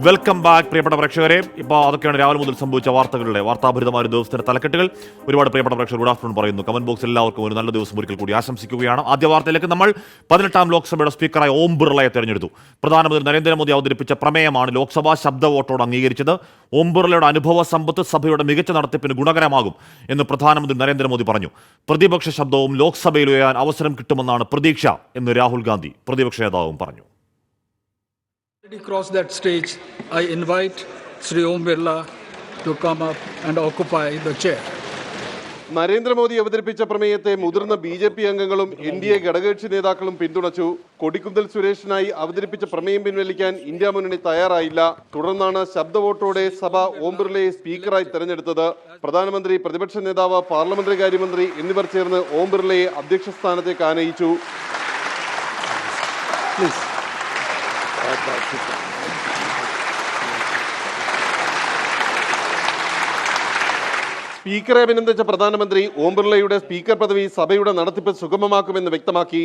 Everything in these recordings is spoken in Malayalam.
വെൽക്കം ബാക്ക് പ്രിയപ്പെട്ട പ്രേക്ഷകരെ. ഇപ്പോൾ അതൊക്കെയാണ് രാവിലെ മുതൽ സംഭവിച്ച വാർത്തകളുടെ വാർത്താഭരിതമായ ഒരു ദിവസത്തിന്റെ തലക്കെട്ടുകൾ. ഒരുപാട് പ്രിയപ്പെട്ട പ്രേക്ഷകർ ഗുഡ് ആഫ്റ്റർനൂൺ പറയുന്നു. കമന്റ് ബോക്സിൽ എല്ലാവർക്കും ഒരു നല്ല ദിവസം ഒരിക്കൽ കൂടി ആശംസിക്കുകയാണ്. ആദ്യ വാർത്തയിലേക്ക്. നമ്മൾ 18ാം ലോക്സഭയുടെ സ്പീക്കറായ ഓം ബിർളയെ തെരഞ്ഞെടുത്തു. പ്രധാനമന്ത്രി നരേന്ദ്രമോദി അവതരിപ്പിച്ച പ്രമേയമാണ് ലോക്സഭ ശബ്ദ വോട്ടോട് അംഗീകരിച്ചത്. ഓം ബിർളയുടെ അനുഭവ സമ്പത്ത് സഭയുടെ മികച്ച നടത്തിപ്പിന് ഗുണകരമാകും എന്ന് പ്രധാനമന്ത്രി നരേന്ദ്രമോദി പറഞ്ഞു. പ്രതിപക്ഷ ശബ്ദവും ലോക്സഭയിൽ ഉയരാൻ അവസരം കിട്ടുമെന്നാണ് പ്രതീക്ഷ എന്ന് രാഹുൽ ഗാന്ധി പ്രതിപക്ഷ നേതാവും പറഞ്ഞു. Across that stage, I invite Sri Om Birla to come up and occupy the chair. Narendra Modi അവതരിപ്പിച്ച പ്രമേയത്തെ മുതിർന്ന BJP അംഗങ്ങളും NDA ഘടകകക്ഷി നേതാക്കളും പിന്തുണച്ചു. കൊടിക്കുന്നിൽ സുരേഷിനായി അവതരിപ്പിച്ച പ്രമേയം പിൻവലിക്കാൻ ഇന്ത്യ മുന്നണി തയ്യാറായില്ല. തുടർന്നാണ് ശബ്ദ വോട്ടോടെ സഭ ഓം ബിർളയെ സ്പീക്കറായി തെരഞ്ഞെടുത്തത്. പ്രധാനമന്ത്രി, പ്രതിപക്ഷ നേതാവ്, പാർലമെന്ററി കാര്യമന്ത്രി എന്നിവർ ചേർന്ന് ഓം ബിർളയെ അധ്യക്ഷ സ്ഥാനത്തേക്ക് ആനയിച്ചു. സ്പീക്കറെ അഭിനന്ദിച്ച പ്രധാനമന്ത്രി ഓം ബിർളയുടെ സ്പീക്കർ പദവി സഭയുടെ നടത്തിപ്പ് സുഗമമാക്കുമെന്ന് വ്യക്തമാക്കി.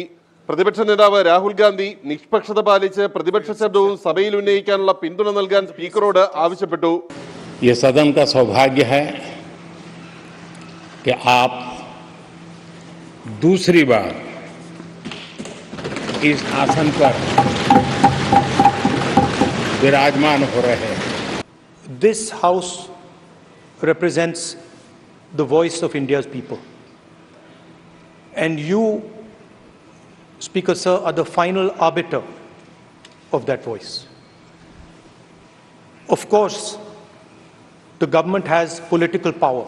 പ്രതിപക്ഷ നേതാവ് രാഹുൽ ഗാന്ധി നിഷ്പക്ഷത പാലിച്ച് പ്രതിപക്ഷ ശബ്ദവും സഭയിൽ ഉന്നയിക്കാനുള്ള പിന്തുണ നൽകാൻ സ്പീക്കറോട് ആവശ്യപ്പെട്ടു. ये सदन का सौभाग्य है कि आप दूसरी बार इस आसन पर विराजमान हो रहे हैं. This house represents the voice of India's people, and you, Speaker Sir, are the final arbiter of that voice. Of course, the government has political power,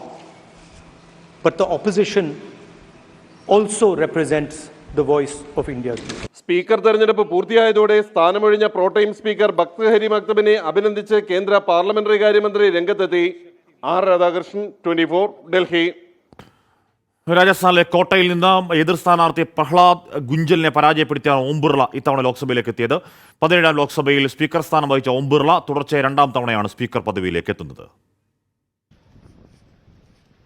but the opposition also represents the voice of India's people. Speaker തെരഞ്ഞെടുപ്പ് പൂർത്തിയായതോടെ സ്ഥാനമൊഴിഞ്ഞ പ്രോടൈം സ്പീക്കർ ഭക്തഹരി മക്തബിനെ അഭിനന്ദിച്ച് കേന്ദ്ര പാർലമെന്ററി കാര്യമന്ത്രി രംഗത്തെത്തി. ആർ രാധാകൃഷ്ണൻ, 24, ഡൽഹി. രാജസ്ഥാനിലെ കോട്ടയിൽ നിന്ന് എതിർ സ്ഥാനാർത്ഥി പ്രഹ്ലാദ് ഗുഞ്ചലിനെ പരാജയപ്പെടുത്തിയാണ് ഓം ബിർള ഇത്തവണ ലോക്സഭയിലേക്ക് എത്തിയത്. 17ാം ലോക്സഭയിൽ സ്പീക്കർ സ്ഥാനം വഹിച്ച ഓം ബിർള തുടർച്ചയായ 2ാം തവണയാണ് സ്പീക്കർ പദവിയിലേക്ക് എത്തുന്നത്.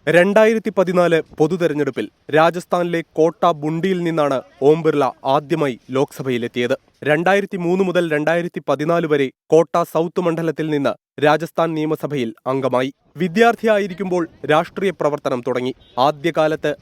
2014 പൊതുതെരഞ്ഞെടുപ്പിൽ രാജസ്ഥാനിലെ കോട്ട ബുണ്ടിയിൽ നിന്നാണ് ഓം ബിർള ആദ്യമായി ലോക്സഭയിലെത്തിയത്. 2003 മുതൽ 2014 വരെ കോട്ട സൗത്ത് മണ്ഡലത്തിൽ നിന്ന് രാജസ്ഥാൻ നിയമസഭയിൽ അംഗമായി. വിദ്യാർത്ഥിയായിരിക്കുമ്പോൾ രാഷ്ട്രീയ പ്രവർത്തനം തുടങ്ങി. ആദ്യകാലത്ത്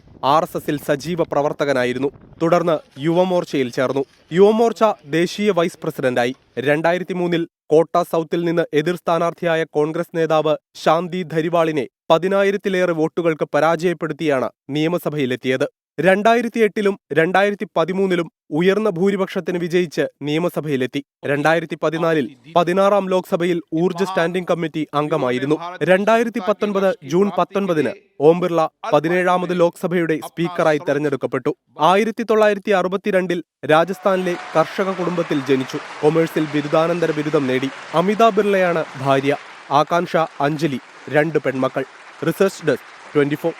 RSSൽ സജീവ പ്രവർത്തകനായിരുന്നു. തുടർന്ന് യുവമോർച്ചയിൽ ചേർന്നു. യുവമോർച്ച ദേശീയ വൈസ് പ്രസിഡന്റായി. 2003 കോട്ട സൗത്തിൽ നിന്ന് എതിർ സ്ഥാനാർത്ഥിയായ കോൺഗ്രസ് നേതാവ് ശാന്തി ധരിവാളിനെ 10,000-ലേറെ വോട്ടുകൾക്ക് പരാജയപ്പെടുത്തിയാണ് നിയമസഭയിലെത്തിയത്. 2008-ലും 2013-ലും ഉയർന്ന ഭൂരിപക്ഷത്തിന് വിജയിച്ച് നിയമസഭയിലെത്തി. 2014-ൽ 16ാം ലോക്സഭയിൽ ഊർജ്ജ സ്റ്റാൻഡിംഗ് കമ്മിറ്റി അംഗമായിരുന്നു. 2019 ജൂൺ 19-ന് ഓം ബിർള 17ാമത് ലോക്സഭയുടെ സ്പീക്കറായി തെരഞ്ഞെടുക്കപ്പെട്ടു. 1962-ൽ രാജസ്ഥാനിലെ കർഷക കുടുംബത്തിൽ ജനിച്ചു. കൊമേഴ്സിൽ ബിരുദാനന്തര ബിരുദം നേടി. അമിത ബിർളയാണ് ഭാര്യ. ആകാംക്ഷ, അഞ്ജലി, 2 പെൺമക്കൾ. Research desk, 24.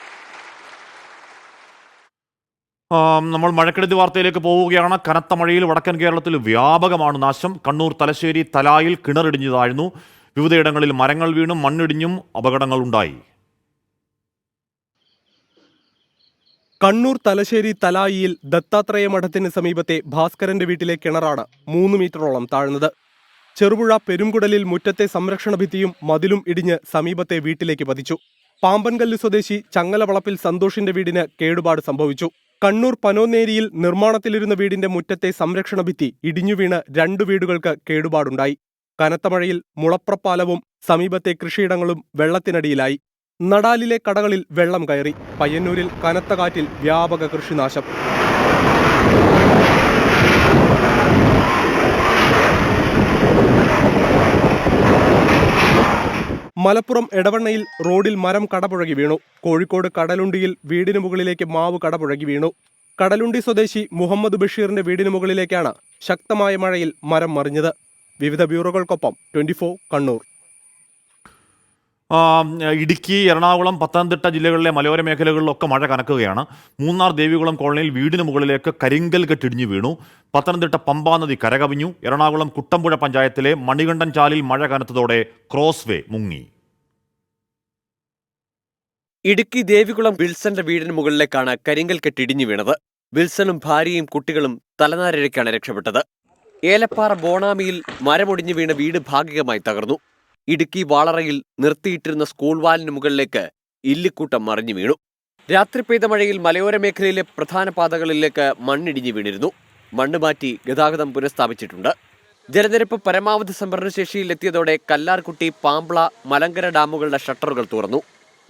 നമ്മൾ മഴക്കെടുതി വാർത്തയിലേക്ക് പോവുകയാണ്. കനത്ത മഴയിൽ വടക്കൻ കേരളത്തിൽ വ്യാപകമാണ് നാശം. കണ്ണൂർ തലശ്ശേരി തലായിൽ കിണറിടിഞ്ഞു താഴ്ന്നു. വിവിധയിടങ്ങളിൽ മരങ്ങൾ വീണും മണ്ണിടിഞ്ഞും അപകടങ്ങളുണ്ടായി. കണ്ണൂർ തലശ്ശേരി തലായിയിൽ ദത്താത്രേയ മഠത്തിന് സമീപത്തെ ഭാസ്കരന്റെ വീട്ടിലെ കിണറാണ് 3 മീറ്ററോളം താഴ്ന്നത്. ചെറുപുഴ പെരുംകുടലിൽ മുറ്റത്തെ സംരക്ഷണ ഭിത്തിയും മതിലും ഇടിഞ്ഞ് സമീപത്തെ വീട്ടിലേക്ക് പതിച്ചു. പാമ്പൻകല്ല് സ്വദേശി ചങ്ങലവളപ്പിൽ സന്തോഷിന്റെ വീടിന് കേടുപാട് സംഭവിച്ചു. കണ്ണൂർ പനോന്നേരിയിൽ നിർമ്മാണത്തിലിരുന്ന വീടിന്റെ മുറ്റത്തെ സംരക്ഷണ ഭിത്തി ഇടിഞ്ഞുവീണ് 2 വീടുകൾക്ക് കേടുപാടുണ്ടായി. കനത്ത മഴയിൽ മുളപ്രപ്പാലവും സമീപത്തെ കൃഷിയിടങ്ങളും വെള്ളത്തിനടിയിലായി. നടാലിലെ കടകളിൽ വെള്ളം കയറി. പയ്യന്നൂരിൽ കനത്ത കാറ്റിൽ വ്യാപക കൃഷിനാശം. മലപ്പുറം എടവണ്ണയിൽ റോഡിൽ മരം കടപുഴകി വീണു. കോഴിക്കോട് കടലുണ്ടിയിൽ വീടിന് മുകളിലേക്ക് മാവ് കടപുഴകി വീണു. കടലുണ്ടി സ്വദേശി മുഹമ്മദ് ബഷീറിന്റെ വീടിന് മുകളിലേക്കാണ് ശക്തമായ മഴയിൽ മരം മറിഞ്ഞത്. വിവിധ ബ്യൂറോകൾക്കൊപ്പം 24 കണ്ണൂർ. ഇടുക്കി, എറണാകുളം, പത്തനംതിട്ട ജില്ലകളിലെ മലയോര മേഖലകളിലൊക്കെ മഴ കനക്കുകയാണ്. മൂന്നാർ ദേവികുളം കോളനിയിൽ വീടിന് മുകളിലേക്ക് കരിങ്കൽ കെട്ടിടിഞ്ഞു വീണു. പത്തനംതിട്ട പമ്പാ നദി കരകവിഞ്ഞു. എറണാകുളം കുട്ടമ്പുഴ പഞ്ചായത്തിലെ മണികണ്ഠൻ ചാലിൽ മഴ കനത്തതോടെ ക്രോസ്വേ മുങ്ങി. ഇടുക്കി ദേവികുളം വിൽസന്റെ വീടിന് മുകളിലേക്കാണ് കരിങ്കൽ കെട്ടിടിഞ്ഞു വീണത്. വിൽസണും ഭാര്യയും കുട്ടികളും തലനാരിഴയ്ക്കാണ് രക്ഷപ്പെട്ടത്. ഏലപ്പാറ ബോണാമിയിൽ മരമൊടിഞ്ഞു വീണ വീട് ഭാഗികമായി തകർന്നു. ഇടുക്കി വാളറയിൽ നിർത്തിയിട്ടിരുന്ന സ്കൂൾ വാലിന് മുകളിലേക്ക് ഇല്ലിക്കൂട്ടം മറിഞ്ഞു വീണു. രാത്രി പെയ്ത മഴയിൽ മലയോര മേഖലയിലെ പ്രധാന പാതകളിലേക്ക് മണ്ണിടിഞ്ഞു വീണിരുന്നു. മണ്ണ് മാറ്റി ഗതാഗതം പുനഃസ്ഥാപിച്ചിട്ടുണ്ട്. ജലനിരപ്പ് പരമാവധി സംഭരണശേഷിയിൽ എത്തിയതോടെ കല്ലാർകുട്ടി, പാമ്പ്ള, മലങ്കര ഡാമുകളുടെ ഷട്ടറുകൾ തുറന്നു.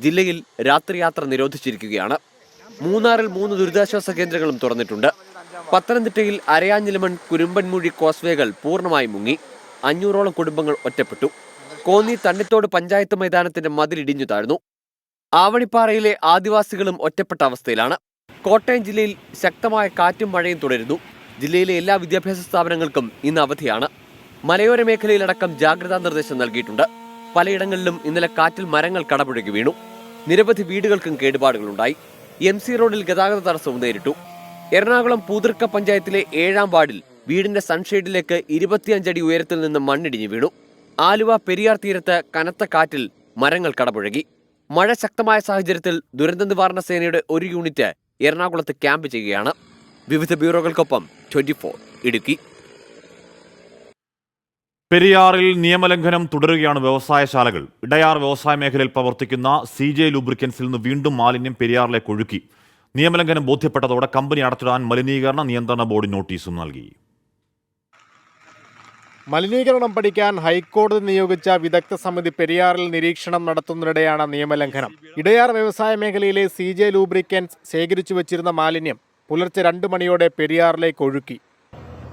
ജില്ലയിൽ രാത്രിയാത്ര നിരോധിച്ചിരിക്കുകയാണ്. മൂന്നാറിൽ 3 ദുരിതാശ്വാസ കേന്ദ്രങ്ങളും തുറന്നിട്ടുണ്ട്. പത്തനംതിട്ടയിൽ അരയാഞ്ഞിലമൺ, കുരുമ്പൻമൂഴി കോസ്വേകൾ പൂർണ്ണമായി മുങ്ങി. 500ഓളം കുടുംബങ്ങൾ ഒറ്റപ്പെട്ടു. കോന്നി തണ്ണിത്തോട് പഞ്ചായത്ത് മൈതാനത്തിന്റെ മതിലിടിഞ്ഞു താഴ്ന്നു. ആവണിപ്പാറയിലെ ആദിവാസികളും ഒറ്റപ്പെട്ട അവസ്ഥയിലാണ്. കോട്ടയം ജില്ലയിൽ ശക്തമായ കാറ്റും മഴയും തുടരുന്നു. ജില്ലയിലെ എല്ലാ വിദ്യാഭ്യാസ സ്ഥാപനങ്ങൾക്കും ഇന്ന് അവധിയാണ്. മലയോര മേഖലയിലടക്കം ജാഗ്രതാ നിർദ്ദേശം നൽകിയിട്ടുണ്ട്. പലയിടങ്ങളിലും ഇന്നലെ കാറ്റിൽ മരങ്ങൾ കടപുഴകി വീണു. നിരവധി വീടുകൾക്കും കേടുപാടുകളുണ്ടായി. MC റോഡിൽ ഗതാഗത തടസ്സവും നേരിട്ടു. എറണാകുളം പൂതൃക്ക പഞ്ചായത്തിലെ 7ാം വാർഡിൽ വീടിന്റെ സൺഷെയ്ഡിലേക്ക് 25 അടി ഉയരത്തിൽ നിന്ന് മണ്ണിടിഞ്ഞു വീണു. ആലുവ പെരിയാർ തീരത്ത് കനത്ത കാറ്റിൽ മരങ്ങൾ കടപുഴകി. മഴ ശക്തമായ സാഹചര്യത്തിൽ ദുരന്ത നിവാരണ സേനയുടെ ഒരു യൂണിറ്റ് എറണാകുളത്ത് ക്യാമ്പ് ചെയ്യുകയാണ്. വിവിധ ബ്യൂറോകൾക്കൊപ്പം 24 ഇടുക്കി. പെരിയാറിൽ നിയമലംഘനം തുടരുകയാണ് വ്യവസായശാലകൾ. ഇടയാർ വ്യവസായ മേഖലയിൽ പ്രവർത്തിക്കുന്ന CJ ലൂബ്രിക്കൻസിൽ നിന്ന് വീണ്ടും മാലിന്യം പെരിയാറിലേക്ക് ഒഴുക്കി. നിയമലംഘനം ബോധ്യപ്പെട്ടതോടെ കമ്പനി അടച്ചിടാൻ മലിനീകരണ നിയന്ത്രണ ബോർഡ് നോട്ടീസും നൽകി. മലിനീകരണം പഠിക്കാൻ ഹൈക്കോടതി നിയോഗിച്ച വിദഗ്ധ സമിതി പെരിയാറിൽ നിരീക്ഷണം നടത്തുന്നതിനിടെയാണ് നിയമലംഘനം. ഇടയാർ വ്യവസായ മേഖലയിലെ CJ ലൂബ്രിക്കൻസ് ശേഖരിച്ചു വെച്ചിരുന്ന മാലിന്യം പുലർച്ചെ 2 മണിയോടെ പെരിയാറിലേക്ക് ഒഴുക്കി.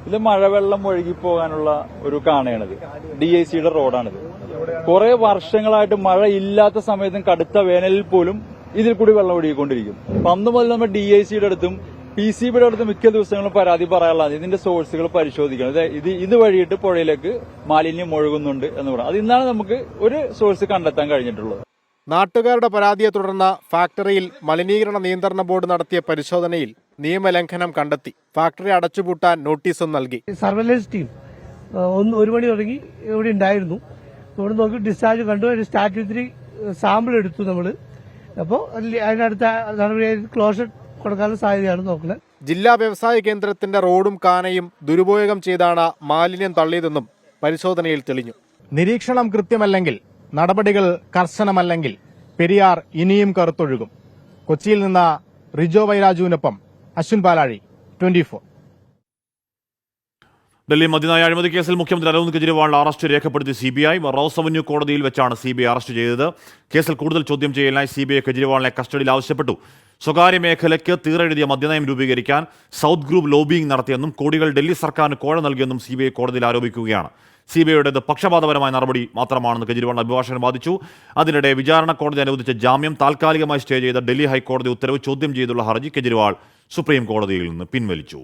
ഇത് മഴവെള്ളം ഒഴുകിപ്പോകാനുള്ള ഒരു കാണയാണിത്. DICയുടെ റോഡാണിത്. കുറെ വർഷങ്ങളായിട്ട് മഴ ഇല്ലാത്ത സമയത്തും കടുത്ത വേനലിൽ പോലും ഇതിൽ കൂടി വെള്ളം ഒഴുകിക്കൊണ്ടിരിക്കും. അന്ന് മുതൽ നമ്മൾ DICയുടെ അടുത്തും PCBയുടെ അടുത്തും മിക്ക ദിവസങ്ങളും പരാതി പറയാനുള്ളത് ഇതിന്റെ സോഴ്സുകൾ പരിശോധിക്കണം. ഇത് വഴിയിട്ട് പുഴയിലേക്ക് മാലിന്യം ഒഴുകുന്നുണ്ട് എന്ന് പറയാം. അത് ഇന്നാണ് നമുക്ക് ഒരു സോഴ്സ് കണ്ടെത്താൻ കഴിഞ്ഞിട്ടുള്ളത്. നാട്ടുകാരുടെ പരാതിയെ തുടർന്ന് ഫാക്ടറിയിൽ മലിനീകരണ നിയന്ത്രണ ബോർഡ് നടത്തിയ പരിശോധനയിൽ നിയമലംഘനം കണ്ടെത്തി. ഫാക്ടറി അടച്ചുപൂട്ടാൻ നോട്ടീസും നൽകി. സർവൈലൻസ് ടീം 1 മണി തുടങ്ങി ഇവിടെ ഉണ്ടായിരുന്നു. ഇവിടെ നോക്കി ഡിസ്ചാർജ് കണ്ടു. സ്റ്റാറ്റ്യൂട്ടറി സാമ്പിൾ എടുത്തു നമ്മൾ. അപ്പോൾ അതിനടുത്ത നടപടി ക്ലോഷർ കൊടുക്കാനുള്ള സാധ്യതയാണ് നോക്കുന്നത്. ജില്ലാ വ്യവസായ കേന്ദ്രത്തിന്റെ റോഡും കാനയും ദുരുപയോഗം ചെയ്താണ് മാലിന്യം തള്ളിയതെന്നും പരിശോധനയിൽ തെളിഞ്ഞു. നിരീക്ഷണം കൃത്യമല്ലെങ്കിൽ, നടപടികൾ കർശനമല്ലെങ്കിൽ പെരിയാർ ഇനിയും കറുത്തൊഴുകും. കൊച്ചിയിൽ നിന്ന് റിജോ വൈരാജുവിനൊപ്പം അശ്വിൻ പാലാഴി, 24. ഡൽഹി മദ്യനയ അഴിമതി കേസിൽ മുഖ്യമന്ത്രി അരവിന്ദ് കെജ്രിവാളിന്റെ അറസ്റ്റ് രേഖപ്പെടുത്തി CBI. റോസ് അവന്യൂ കോടതിയിൽ വെച്ചാണ് CBI അറസ്റ്റ് ചെയ്തത്. കേസിൽ കൂടുതൽ ചോദ്യം ചെയ്യലിനായി CBI കെജ്രിവാളിനെ കസ്റ്റഡിയിൽ ആവശ്യപ്പെട്ടു. സ്വകാര്യ മേഖലയ്ക്ക് തീറെഴുതിയ മദ്യനയം രൂപീകരിക്കാൻ സൗത്ത് ഗ്രൂപ്പ് ലോബിയിങ് നടത്തിയെന്നും കോടികൾ ഡൽഹി സർക്കാരിന് കോഴ നൽകിയെന്നും CBI കോടതിയിൽ ആരോപിക്കുകയാണ്. CBIയുടേത് പക്ഷപാതപരമായ നടപടി മാത്രമാണെന്ന് കെജ്രിവാളിന്റെ അഭിഭാഷകൻ വാദിച്ചു. അതിനിടെ വിചാരണ കോടതി അനുവദിച്ച ജാമ്യം താൽക്കാലികമായി സ്റ്റേ ചെയ്ത ഡൽഹി ഹൈക്കോടതി ഉത്തരവ് ചോദ്യം ചെയ്തുള്ള ഹർജി കെജ്രിവാൾ സുപ്രീം കോടതിയിൽ നിന്ന് പിൻവലിച്ചു.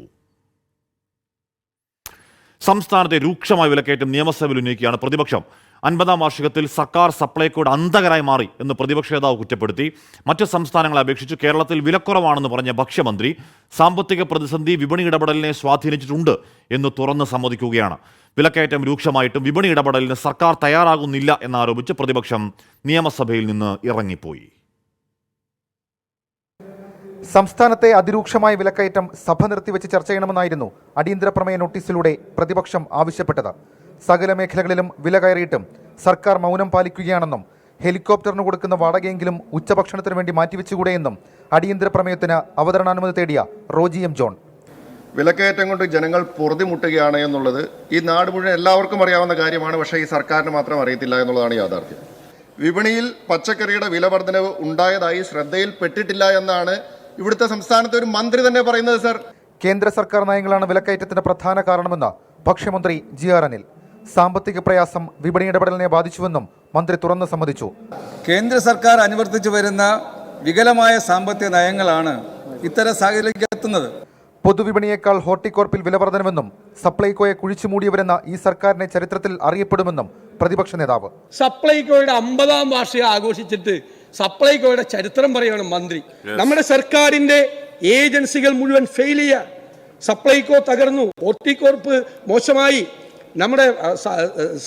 സംസ്ഥാനത്തെ രൂക്ഷമായ വിലക്കയറ്റം നിയമസഭയിൽ ഉന്നയിക്കുകയാണ് പ്രതിപക്ഷം. 50ാം വാർഷികത്തിൽ സർക്കാർ സപ്ലൈകോയുടെ അന്തകരായി മാറി എന്ന് പ്രതിപക്ഷ നേതാവ് കുറ്റപ്പെടുത്തി. മറ്റ് സംസ്ഥാനങ്ങളെ അപേക്ഷിച്ച് കേരളത്തിൽ വിലക്കുറവാണെന്ന് പറഞ്ഞ ഭക്ഷ്യമന്ത്രി സാമ്പത്തിക പ്രതിസന്ധി വിപണി ഇടപെടലിനെ സ്വാധീനിച്ചിട്ടുണ്ട് എന്ന് തുറന്ന് സമ്മതിക്കുകയാണ്. വിലക്കയറ്റം രൂക്ഷമായിട്ടും വിപണി ഇടപെടലിന് സർക്കാർ തയ്യാറാകുന്നില്ല എന്നാരോപിച്ച് പ്രതിപക്ഷം നിയമസഭയിൽ നിന്ന് ഇറങ്ങിപ്പോയി. സംസ്ഥാനത്തെ അതിരൂക്ഷമായ വിലക്കയറ്റം സഭ നിർത്തിവെച്ച് ചർച്ച ചെയ്യണമെന്നായിരുന്നു അടിയന്തര പ്രമേയ നോട്ടീസിലൂടെ പ്രതിപക്ഷം ആവശ്യപ്പെട്ടത്. സകല മേഖലകളിലും വില കയറിയിട്ടും സർക്കാർ മൗനം പാലിക്കുകയാണെന്നും ഹെലികോപ്റ്ററിന് കൊടുക്കുന്ന വാടകയെങ്കിലും ഉച്ചഭക്ഷണത്തിന് വേണ്ടി മാറ്റിവെച്ചുകൂടെയെന്നും അടിയന്തര പ്രമേയത്തിന് അവതരണാനുമതി തേടിയ റോജി M. ജോൺ. വിലക്കയറ്റം കൊണ്ട് ജനങ്ങൾ പൊറുതിമുട്ടുകയാണ് എന്നുള്ളത് ഈ നാട് മുഴുവൻ എല്ലാവർക്കും അറിയാവുന്ന കാര്യമാണ്. പക്ഷേ ഈ സർക്കാരിന് മാത്രം അറിയത്തില്ല എന്നുള്ളതാണ് യാഥാർത്ഥ്യം. വിപണിയിൽ പച്ചക്കറിയുടെ വില വർധനവ് ഉണ്ടായതായി ശ്രദ്ധയിൽപ്പെട്ടിട്ടില്ല എന്നാണ് ഇവിടുത്തെ സംസ്ഥാനത്തെ ഒരു മന്ത്രി തന്നെ പറയുന്നത്. സർ, കേന്ദ്ര സർക്കാർ നയങ്ങളാണ് വിലക്കയറ്റത്തിന്റെ പ്രധാന കാരണമെന്ന് ഭക്ഷ്യമന്ത്രി GR അനിൽ. സാമ്പത്തിക പ്രയാസം വിപണി ഇടപെടലിനെ ബാധിച്ചുവെന്നും മന്ത്രി തുറന്ന് സമ്മതിച്ചു. കേന്ദ്ര സർക്കാർ അനുവർത്തിച്ചു വരുന്ന വികലമായ സാമ്പത്തിക നയങ്ങളാണ് ഇത്തരം സാഹചര്യത്തിലേക്ക് എത്തുന്നത്. പൊതുവിപണിയേക്കാൾ ഹോർട്ടികോർപ്പിൽ വില വർധനമെന്നും സപ്ലൈകോയെ കുഴിച്ചുമൂടിയവരെന്ന ഈ സർക്കാരിനെ ചരിത്രത്തിൽ അറിയപ്പെടുമെന്നും പ്രതിപക്ഷ നേതാവ്. സപ്ലൈകോയുടെ 50ാം വാർഷികം ആഘോഷിച്ചിട്ട് സപ്ലൈകോയുടെ ചരിത്രം പറയുകയാണ് മന്ത്രി. നമ്മുടെ സർക്കാരിന്റെ ഏജൻസികൾ മുഴുവൻ ഫെയിൽ ചെയ്യുക. സപ്ലൈകോ തകർന്നു, ഹോർട്ടികോർപ്പ് മോശമായി, നമ്മുടെ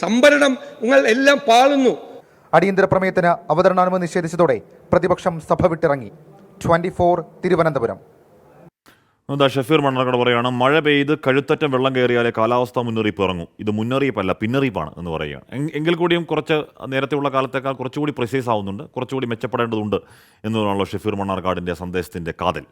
സംഭരണങ്ങൾ എല്ലാം പാളുന്നു. അടിയന്തര പ്രമേയത്തിന് അവതരണാനുമതി നിഷേധിച്ചതോടെ പ്രതിപക്ഷം സഭ വിട്ടിറങ്ങി. 24 തിരുവനന്തപുരം. എന്താ ഷഫീർ മണ്ണാർക്കാട് പറയുകയാണ്, മഴ പെയ്ത് കഴുത്തറ്റം വെള്ളം കയറിയാലേ കാലാവസ്ഥാ മുന്നറിയിപ്പ് ഇറങ്ങും. ഇത് മുന്നറിയിപ്പല്ല പിന്നറിയിപ്പാണ് എന്ന് പറയുകയാണ്. എങ്കിൽ കൂടിയും കുറച്ച് നേരത്തെയുള്ള കാലത്തേക്കാൾ കുറച്ചുകൂടി പ്രിസൈസ് ആവുന്നുണ്ട്, കുറച്ചുകൂടി മെച്ചപ്പെടേണ്ടതുണ്ട് എന്നതാണല്ലോ ഷഫീർ മണ്ണാർക്കാടിൻ്റെ സന്ദേശത്തിൻ്റെ കാതൽ.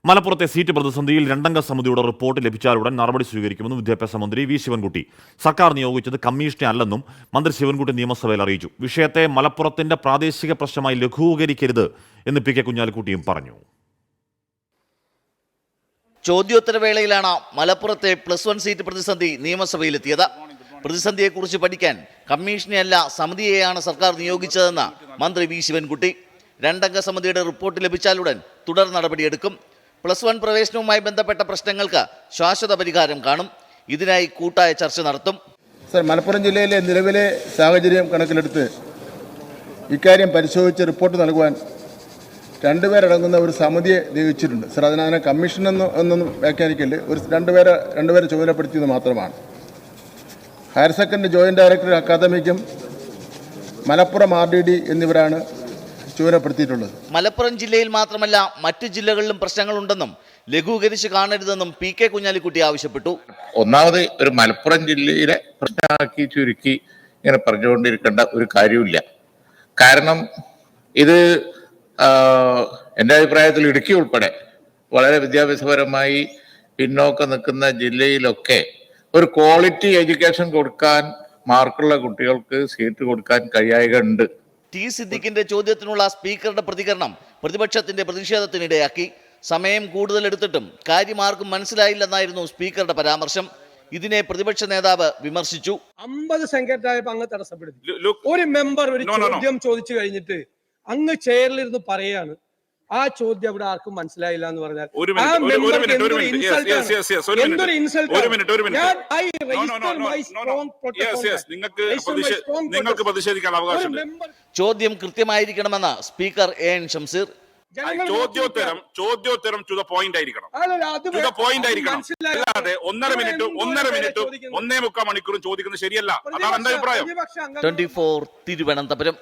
മലപ്പുറത്തെ സീറ്റ് പ്രതിസന്ധിയിൽ 2-അംഗ സമിതിയുടെ റിപ്പോർട്ട് ലഭിച്ചാലുടൻ നടപടി സ്വീകരിക്കുമെന്ന് വിദ്യാഭ്യാസ മന്ത്രി വി ശിവൻകുട്ടി. സർക്കാർ നിയോഗിച്ചത് കമ്മീഷനെ അല്ലെന്നും മന്ത്രി ശിവൻകുട്ടി നിയമസഭയിൽ അറിയിച്ചു. വിഷയത്തെ മലപ്പുറത്തിന്റെ പ്രാദേശിക പ്രശ്നമായി ലഘൂകരിക്കരുത് എന്ന് പി കെ കുഞ്ഞാലിക്കുട്ടിയും പറഞ്ഞു. ചോദ്യോത്തരവേളയിലാണ് മലപ്പുറത്തെ +1 സീറ്റ് പ്രതിസന്ധി നിയമസഭയിലെത്തിയത്. പ്രതിസന്ധിയെക്കുറിച്ച് പഠിക്കാൻ കമ്മീഷനെയല്ല സമിതിയെയാണ് സർക്കാർ നിയോഗിച്ചതെന്ന് മന്ത്രി വി ശിവൻകുട്ടി. 2-അംഗ സമിതിയുടെ റിപ്പോർട്ട് ലഭിച്ചാലുടൻ തുടർ നടപടിയെടുക്കും. +1 പ്രവേശനവുമായി ബന്ധപ്പെട്ട പ്രശ്നങ്ങൾക്ക് ശാശ്വത പരിഹാരം കാണും. ഇതിനായി കൂട്ടായ ചർച്ച നടത്തും. സർ, മലപ്പുറം ജില്ലയിലെ നിലവിലെ സാഹചര്യം കണക്കിലെടുത്ത് ഇക്കാര്യം പരിശോധിച്ച് റിപ്പോർട്ട് നൽകുവാൻ 2 പേരടങ്ങുന്ന ഒരു സമിതിയെ നിയോഗിച്ചിട്ടുണ്ട്. സർ, അതിനെ കമ്മീഷൻ എന്നൊന്നും വ്യാഖ്യാനിക്കല്, ഒരു 2 പേരെ ചുമതലപ്പെടുത്തിയത് മാത്രമാണ്. ഹയർ സെക്കൻഡറി ജോയിന്റ് ഡയറക്ടർ അക്കാദമിക്കും മലപ്പുറം RDD എന്നിവരാണ് ചുമതലപ്പെടുത്തിയിട്ടുള്ളത്. മലപ്പുറം ജില്ലയിൽ മാത്രമല്ല മറ്റു ജില്ലകളിലും പ്രശ്നങ്ങളുണ്ടെന്നും ലഘൂകരിച്ച് കാണരുതെന്നും പി കെ കുഞ്ഞാലിക്കുട്ടി ആവശ്യപ്പെട്ടു. ഒന്നാമത് ഒരു മലപ്പുറം ജില്ലയിലെ പ്രശ്നമാക്കി ചുരുക്കി ഇങ്ങനെ പറഞ്ഞുകൊണ്ടിരിക്കേണ്ട ഒരു കാര്യമില്ല. കാരണം ഇത് എൻ്റെ അഭിപ്രായത്തിൽ ഇടുക്കി ഉൾപ്പെടെ വളരെ വിദ്യാഭ്യാസപരമായി പിന്നോക്കം നിൽക്കുന്ന ജില്ലയിലൊക്കെ ഒരു ക്വാളിറ്റി എഡ്യൂക്കേഷൻ കൊടുക്കാൻ മാർക്കുള്ള കുട്ടികൾക്ക് സീറ്റ് കൊടുക്കാൻ കഴിയായികയുണ്ട്. ടി സിദ്ദിഖിന്റെ ചോദ്യത്തിനുള്ള സ്പീക്കറുടെ പ്രതികരണം പ്രതിപക്ഷത്തിന്റെ പ്രതിഷേധത്തിനിടയാക്കി. സമയം കൂടുതൽ എടുത്തിട്ടും കാര്യമാർക്കും മനസ്സിലായില്ലെന്നായിരുന്നു സ്പീക്കറുടെ പരാമർശം. ഇതിനെ പ്രതിപക്ഷ നേതാവ് വിമർശിച്ചു. 50 സെക്രട്ടറി അങ്ങ് തടസ്സപ്പെടുത്തി. ഒരു മെമ്പർ ഒരു ചോദ്യം ചോദിച്ചു കഴിഞ്ഞിട്ട് അങ്ങ് ചെയറിലിരുന്ന് പറയാണ് ആ ചോദ്യം അവിടെ ആർക്കും മനസ്സിലായില്ല എന്ന് പറഞ്ഞാൽ ചോദ്യം കൃത്യമായിരിക്കണമെന്ന് സ്പീക്കർ എൻ ഷംസീർ. ചോദ്യോത്തരം ടു ദ പോയിന്റ് ആയിരിക്കണം. അല്ലാതെ 1.5 മിനിറ്റും 1.25 മണിക്കൂറും ചോദിക്കുന്നത് ശരിയല്ല. അതാണ് എന്റെ അഭിപ്രായം. 24 തിരുവനന്തപുരം.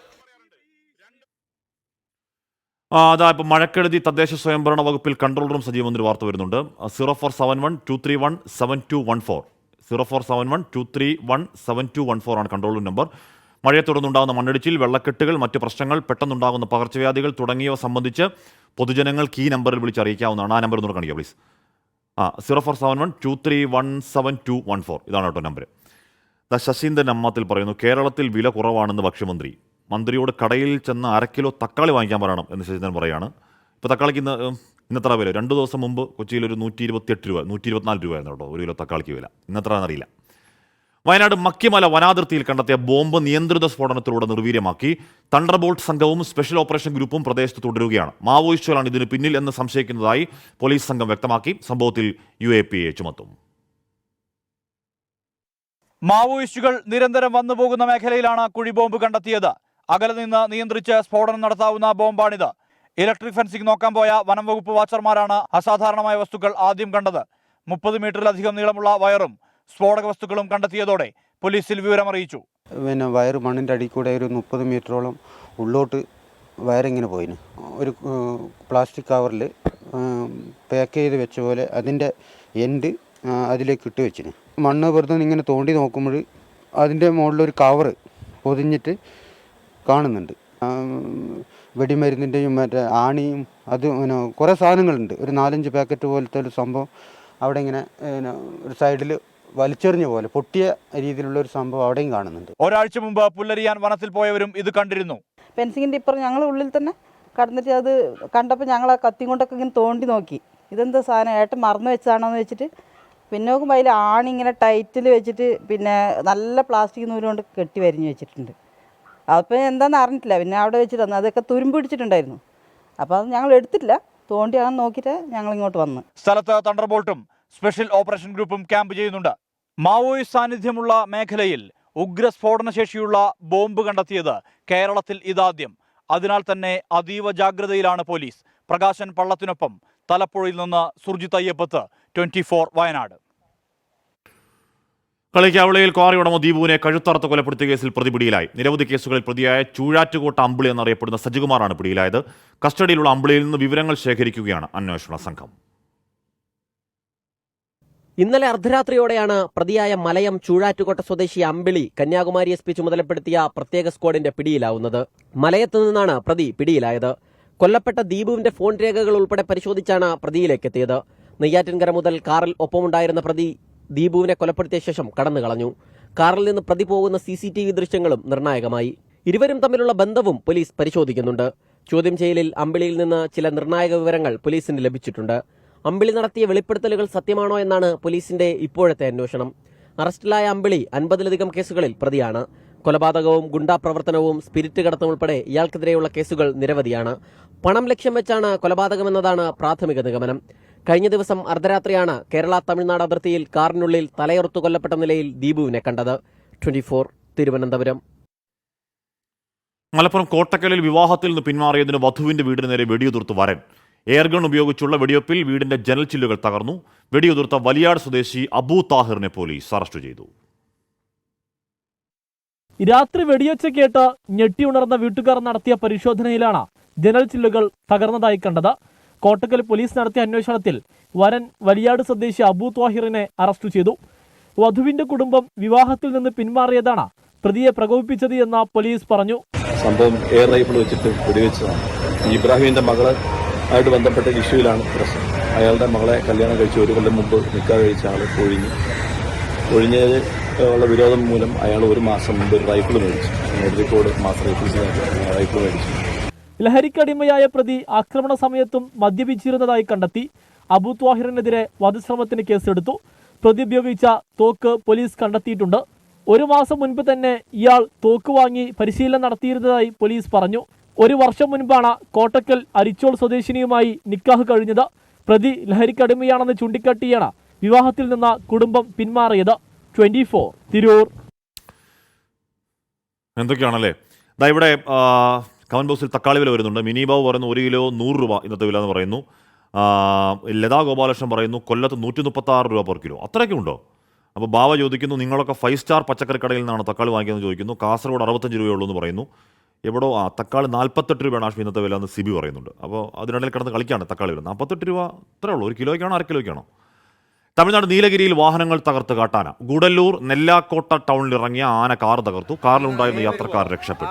അതാ ഇപ്പോൾ മഴക്കെടുതി തദ്ദേശ സ്വയംഭരണ വകുപ്പിൽ കൺട്രോൾ റൂം സജീവമന്ത്രി വാർത്ത വരുന്നുണ്ട്. 047123172114 047123172114 ആണ് കൺട്രോൾ റൂം നമ്പർ. മഴയെ തുടർന്നുണ്ടാകുന്ന മണ്ണിടിച്ചിൽ, വെള്ളക്കെട്ടുകൾ, മറ്റ് പ്രശ്നങ്ങൾ, പെട്ടെന്നുണ്ടാകുന്ന പകർച്ചവ്യാധികൾ തുടങ്ങിയവ സംബന്ധിച്ച് പൊതുജനങ്ങൾക്ക് ഈ നമ്പറിൽ വിളിച്ചറിയിക്കാവുന്നതാണ്. ആ നമ്പർ ഒന്ന് കാണിക്കുക പ്ലീസ്. 047123172114 ഇതാണ് കേട്ടോ നമ്പർ. ശശീന്ദ്രൻ അമ്മാത്തിൽ പറയുന്നു, കേരളത്തിൽ വില കുറവാണെന്ന് ഭക്ഷ്യമന്ത്രി. മന്ത്രിയോട് കടയിൽ ചെന്ന് 1/2 കിലോ തക്കാളി വാങ്ങിക്കാൻ പറയണം എന്ന് ശശീന്ദ്രൻ പറയുകയാണ്. ഇപ്പോൾ തക്കാളിക്ക് ഇന്നത്ര വില. 2 ദിവസം മുമ്പ് കൊച്ചിയിൽ ഒരു 128 രൂപ 124 രൂപയായിരുന്നു കേട്ടോ 1 കിലോ തക്കാളിക്ക് വില. ഇന്നത്ര എന്നറിയില്ല. വയനാട് മക്കിമല വനാതിർത്തിയിൽ കണ്ടെത്തിയ ബോംബ് നിയന്ത്രിത സ്ഫോടനത്തിലൂടെ നിർവീര്യമാക്കി. തണ്ടർബോൾട്ട് സംഘവും സ്പെഷ്യൽ ഓപ്പറേഷൻ ഗ്രൂപ്പും പ്രദേശത്ത് തുടരുകയാണ്. മാവോയിസ്റ്റുകളാണ് ഇതിന് പിന്നിൽ എന്ന് സംശയിക്കുന്നതായി പോലീസ് സംഘം വ്യക്തമാക്കി. സംഭവത്തിൽ UAPA ചുമത്തും. മാവോയിസ്റ്റുകൾ നിരന്തരം വന്നുപോകുന്ന മേഖലയിലാണ് കുഴിബോംബ് കണ്ടെത്തിയത്. അകലെ നിന്ന് നിയന്ത്രിച്ച് സ്ഫോടനം നടത്താവുന്ന ബോംബാണിത്. ഇലക്ട്രിക് ഫെൻസിംഗ് നോക്കാൻ പോയ വനം വകുപ്പ് വാച്ചർമാരാണ് അസാധാരണമായ വസ്തുക്കൾ ആദ്യം കണ്ടത്. 30 മീറ്ററിലധികം നീളമുള്ള വയറും സ്ഫോടക വസ്തുക്കളും കണ്ടെത്തിയതോടെ പോലീസിൽ വിവരമറിയിച്ചു. വയറ് മണ്ണിൻ്റെ അടിയിൽ കൂടെ ഒരു 30 മീറ്ററോളം ഉള്ളോട്ട് വയറിങ്ങനെ പോയിന്. ഒരു പ്ലാസ്റ്റിക് കവറിൽ പാക്ക് ചെയ്ത് വെച്ച പോലെ അതിൻ്റെ എൻഡ് അതിലേക്ക് ഇട്ട് വെച്ചിന്. മണ്ണ് വെറുതെ ഇങ്ങനെ തോണ്ടി നോക്കുമ്പോൾ അതിൻ്റെ മുകളിലൊരു കവറ് പൊതിഞ്ഞിട്ട് കാണുന്നുണ്ട്. വെടിമരുന്നിൻ്റെയും മറ്റേ ആണിയും അത് കുറേ സാധനങ്ങളുണ്ട്. ഒരു 4-5 പാക്കറ്റ് പോലത്തെ ഒരു സംഭവം അവിടെ ഇങ്ങനെ ഒരു സൈഡിൽ വലിച്ചെറിഞ്ഞ പോലെ പൊട്ടിയ രീതിയിലുള്ള ഒരു സംഭവം അവിടെയും കാണുന്നുണ്ട്. ഒരാഴ്ച മുമ്പ് പുല്ലരിയാൻ വനത്തിൽ പോയവരും ഇത് കണ്ടിരുന്നു. ഫെൻസിങ്ങിൻ്റെ ഇപ്പുറം ഞങ്ങൾ ഉള്ളിൽ തന്നെ കടന്നിട്ട് അത് കണ്ടപ്പോൾ ഞങ്ങൾ ആ കത്തി കൊണ്ടൊക്കെ ഇങ്ങനെ തോണ്ടി നോക്കി. ഇതെന്താ സാധനം ഏട്ടൻ മറന്നു വെച്ചാണോ എന്ന് വെച്ചിട്ട് പിന്നെ നോക്കുമ്പോൾ അതിൽ ആണി ഇങ്ങനെ ടൈറ്റിൽ വെച്ചിട്ട് പിന്നെ നല്ല പ്ലാസ്റ്റിക് നൂല് കൊണ്ട് കെട്ടി വരിഞ്ഞ് വെച്ചിട്ടുണ്ട്. അപ്പോൾ എന്താണെന്ന് അറിഞ്ഞിട്ടില്ല. പിന്നെ അവിടെ വെച്ചിട്ട് വന്നു അതൊക്കെ തുരുമ്പ് പിടിച്ചിട്ടുണ്ടായിരുന്നു. അപ്പോൾ അത് ഞങ്ങൾ എടുത്തിട്ടില്ല. തോണ്ടിയാണെന്ന് നോക്കിയിട്ട് ഞങ്ങൾ ഇങ്ങോട്ട് വന്ന്. സ്ഥലത്ത് തണ്ടർബോൾട്ടും സ്പെഷ്യൽ ഓപ്പറേഷൻ ഗ്രൂപ്പും ക്യാമ്പ് ചെയ്യുന്നുണ്ട്. മാവോയിസ്റ്റ് സാന്നിധ്യമുള്ള മേഖലയിൽ ഉഗ്രസ്ഫോടന ശേഷിയുള്ള ബോംബ് കണ്ടെത്തിയത് കേരളത്തിൽ ഇതാദ്യം. അതിനാൽ തന്നെ അതീവ ജാഗ്രതയിലാണ് പോലീസ്. പ്രകാശൻ പള്ളത്തിനൊപ്പം തലപ്പുഴയിൽ നിന്ന് സുർജിത് അയ്യപ്പത്ത്, 24 വയനാട്. കളിക്കാവിളയിൽ ക്വാറി ഉടമ ദീപുവിനെ കഴുത്തറുത്ത് കൊലപ്പെടുത്തിയ കേസിൽ പ്രതിപിടിയിലായി. നിരവധി കേസുകളിൽ പ്രതിയായ ചൂഴാറ്റുകോട്ട അമ്പിളി എന്നറിയപ്പെടുന്ന സജികുമാറാണ് പിടിയിലായത്. കസ്റ്റഡിയിലുള്ള അമ്പിളിയിൽ നിന്ന് വിവരങ്ങൾ ശേഖരിക്കുകയാണ് അന്വേഷണ സംഘം. ഇന്നലെ അർദ്ധരാത്രിയോടെയാണ് പ്രതിയായ മലയം ചൂഴാറ്റുകോട്ട സ്വദേശി അമ്പിളി കന്യാകുമാരി SP ചുമതലപ്പെടുത്തിയ പ്രത്യേക സ്ക്വാഡിന്റെ പിടിയിലാവുന്നത്. മലയത്തു നിന്നാണ് പ്രതി പിടിയിലായത്. കൊല്ലപ്പെട്ട ദീപുവിന്റെ ഫോൺ രേഖകൾ ഉൾപ്പെടെ പരിശോധിച്ചാണ് പ്രതിയിലേക്കെത്തിയത്. നെയ്യാറ്റിൻകര മുതൽ കാറിൽ ഒപ്പമുണ്ടായിരുന്ന പ്രതി ദീപുവിനെ കൊലപ്പെടുത്തിയ ശേഷം കടന്നുകളഞ്ഞു. കാറിൽ നിന്ന് പ്രതി പോകുന്ന CCTV ദൃശ്യങ്ങളും നിർണായകമായി. ഇരുവരും തമ്മിലുള്ള ബന്ധവും പോലീസ് പരിശോധിക്കുന്നുണ്ട്. ചോദ്യം ചെയ്യലിൽ അമ്പിളിയിൽ നിന്ന് ചില നിർണായക വിവരങ്ങൾ പോലീസിന് ലഭിച്ചിട്ടുണ്ട്. അമ്പിളി നടത്തിയ വെളിപ്പെടുത്തലുകൾ സത്യമാണോ എന്നാണ് പോലീസിന്റെ ഇപ്പോഴത്തെ അന്വേഷണം. അറസ്റ്റിലായ അമ്പിളി 50-ലധികം കേസുകളിൽ പ്രതിയാണ്. കൊലപാതകവും ഗുണ്ടാപ്രവർത്തനവും സ്പിരിറ്റ് കടത്തും ഉൾപ്പെടെ ഇയാൾക്കെതിരെയുള്ള കേസുകൾ നിരവധിയാണ്. പണം ലക്ഷ്യം വെച്ചാണ് കൊലപാതകമെന്നതാണ് പ്രാഥമിക നിഗമനം. കഴിഞ്ഞ ദിവസം അർദ്ധരാത്രിയാണ് കേരള തമിഴ്നാട് അതിർത്തിയിൽ കാറിനുള്ളിൽ തലയറുത്തു കൊല്ലപ്പെട്ട നിലയിൽ ദീപുവിനെ കണ്ടത്. 24 തിരുവനന്തപുരം. മലപ്പുറം കോട്ടക്കലിൽ വിവാഹത്തിൽ നിന്ന് പിന്മാറിയതിന് വധുവിന്റെ വീടിന് നേരെ വെടിയുതിർത്ത് വരൻ. എയർഗൺ ഉപയോഗിച്ചുള്ള വെടിവെപ്പിൽ വീടിന്റെ ജനൽ ചില്ലുകൾ തകർന്നു. വെടിയുതിർത്ത വലിയാട് സ്വദേശി അബൂ താഹിറിനെ പോലീസ് അറസ്റ്റ് ചെയ്തു. രാത്രി വെടിയൊച്ച കേട്ട് ഞെട്ടിയുണർന്ന വീട്ടുകാർ നടത്തിയ പരിശോധനയിലാണ് ജനൽ ചില്ലുകൾ തകർന്നതായി കണ്ടത്. കോട്ടക്കൽ പോലീസ് നടത്തിയ അന്വേഷണത്തിൽ വരൻ വലിയാട് സ്വദേശി അബൂ താഹിറിനെ അറസ്റ്റ് ചെയ്തു. വധുവിന്റെ കുടുംബം വിവാഹത്തിൽ നിന്ന് പിന്മാറിയതാണ് പ്രതിയെ പ്രകോപിപ്പിച്ചത് എന്ന് പോലീസ് പറഞ്ഞു. സംഭവം എയർ റൈഫിൾ വെച്ചിട്ട് വെടിവെച്ചതാണ്. ഇബ്രാഹിമിന്റെ മകളെ ആയിട്ട് ബന്ധപ്പെട്ട ഇഷ്യൂവിലാണ് പ്രശ്നം. അയാളുടെ മകളെ കല്യാണം കഴിച്ച് 1 കൊല്ലം മുമ്പ് നിക്കാഹ് കഴിച്ച ആൾ ഒഴിഞ്ഞത് ഉള്ള വിരോധം മൂലം അയാൾ 1 മാസം മുമ്പ് ഒരു റൈഫിൾ മേടിച്ചു. കോഴിക്കോട് മാസ് റൈഫിൾസ് റൈഫിൾ മേടിച്ചു. ലഹരിക്കടിമയായ പ്രതി ആക്രമണ സമയത്തും മദ്യപിച്ചിരുന്നതായി കണ്ടെത്തി. അബൂ ത്വാഹിറിനെതിരെ വധശ്രമത്തിന് കേസെടുത്തു. പ്രതി ഉപയോഗിച്ച തോക്ക് പോലീസ് കണ്ടെത്തിയിട്ടുണ്ട്. 1 മാസം മുൻപ് തന്നെ ഇയാൾ തോക്ക് വാങ്ങി പരിശീലനം നടത്തിയിരുന്നതായി പോലീസ് പറഞ്ഞു. 1 വർഷം മുൻപാണ് കോട്ടക്കൽ അരിച്ചോൾ സ്വദേശിനിയുമായി നിക്കാഹ് കഴിഞ്ഞത്. പ്രതി ലഹരിക്കടിമയാണെന്ന് ചൂണ്ടിക്കാട്ടിയാണ് വിവാഹത്തിൽ നിന്ന് കുടുംബം പിന്മാറിയത്. 24 തിരൂർ. എന്തൊക്കെയാണല്ലേ ഇവിടെ കമന്റ് ബോക്സിൽ തക്കാളി വില വരുന്നുണ്ട്. മിനി ബാബു പറയുന്നു 1 കിലോ 100 രൂപ ഇന്നത്തെ വില എന്ന് പറയുന്നു. ലതാ ഗോപാലകൃഷ്ണൻ പറയുന്നു കൊല്ലത്ത് 136 രൂപ പെർ കിലോ. അത്രയൊക്കെ ഉണ്ടോ? അപ്പോൾ ബാവ ചോദിക്കുന്നു നിങ്ങളൊക്കെ 5 സ്റ്റാർ പച്ചക്കറി കടയിൽ നിന്നാണ് തക്കാളി വാങ്ങിക്കുന്നത് ചോദിക്കുന്നു. കാസർഗോഡ് 65 രൂപയുള്ളൂ എന്ന് പറയുന്നു. എവിടോ തക്കാളി 48 രൂപയാണ് ആഷ്മി ഇന്നത്തെ വില എന്ന് സിബി പറയുന്നുണ്ട്. അപ്പോൾ അതിനിടയിൽ കിടന്ന് കളിക്കാണ് തക്കാളി വില. 48 രൂപ ഇത്രേ ഉള്ളൂ. 1 കിലോയ്ക്കാണോ 1/2 കിലോയ്ക്കാണോ? തമിഴ്നാട് നീലഗിരിയിൽ വാഹനങ്ങൾ തകർത്ത് കാട്ടാന. ഗൂഡല്ലൂർ നെല്ലാക്കോട്ട ടൗണിൽ ഇറങ്ങിയ ആന കാർ തകർത്തു. കാറിലുണ്ടായിരുന്ന യാത്രക്കാർ രക്ഷപ്പെട്ടു.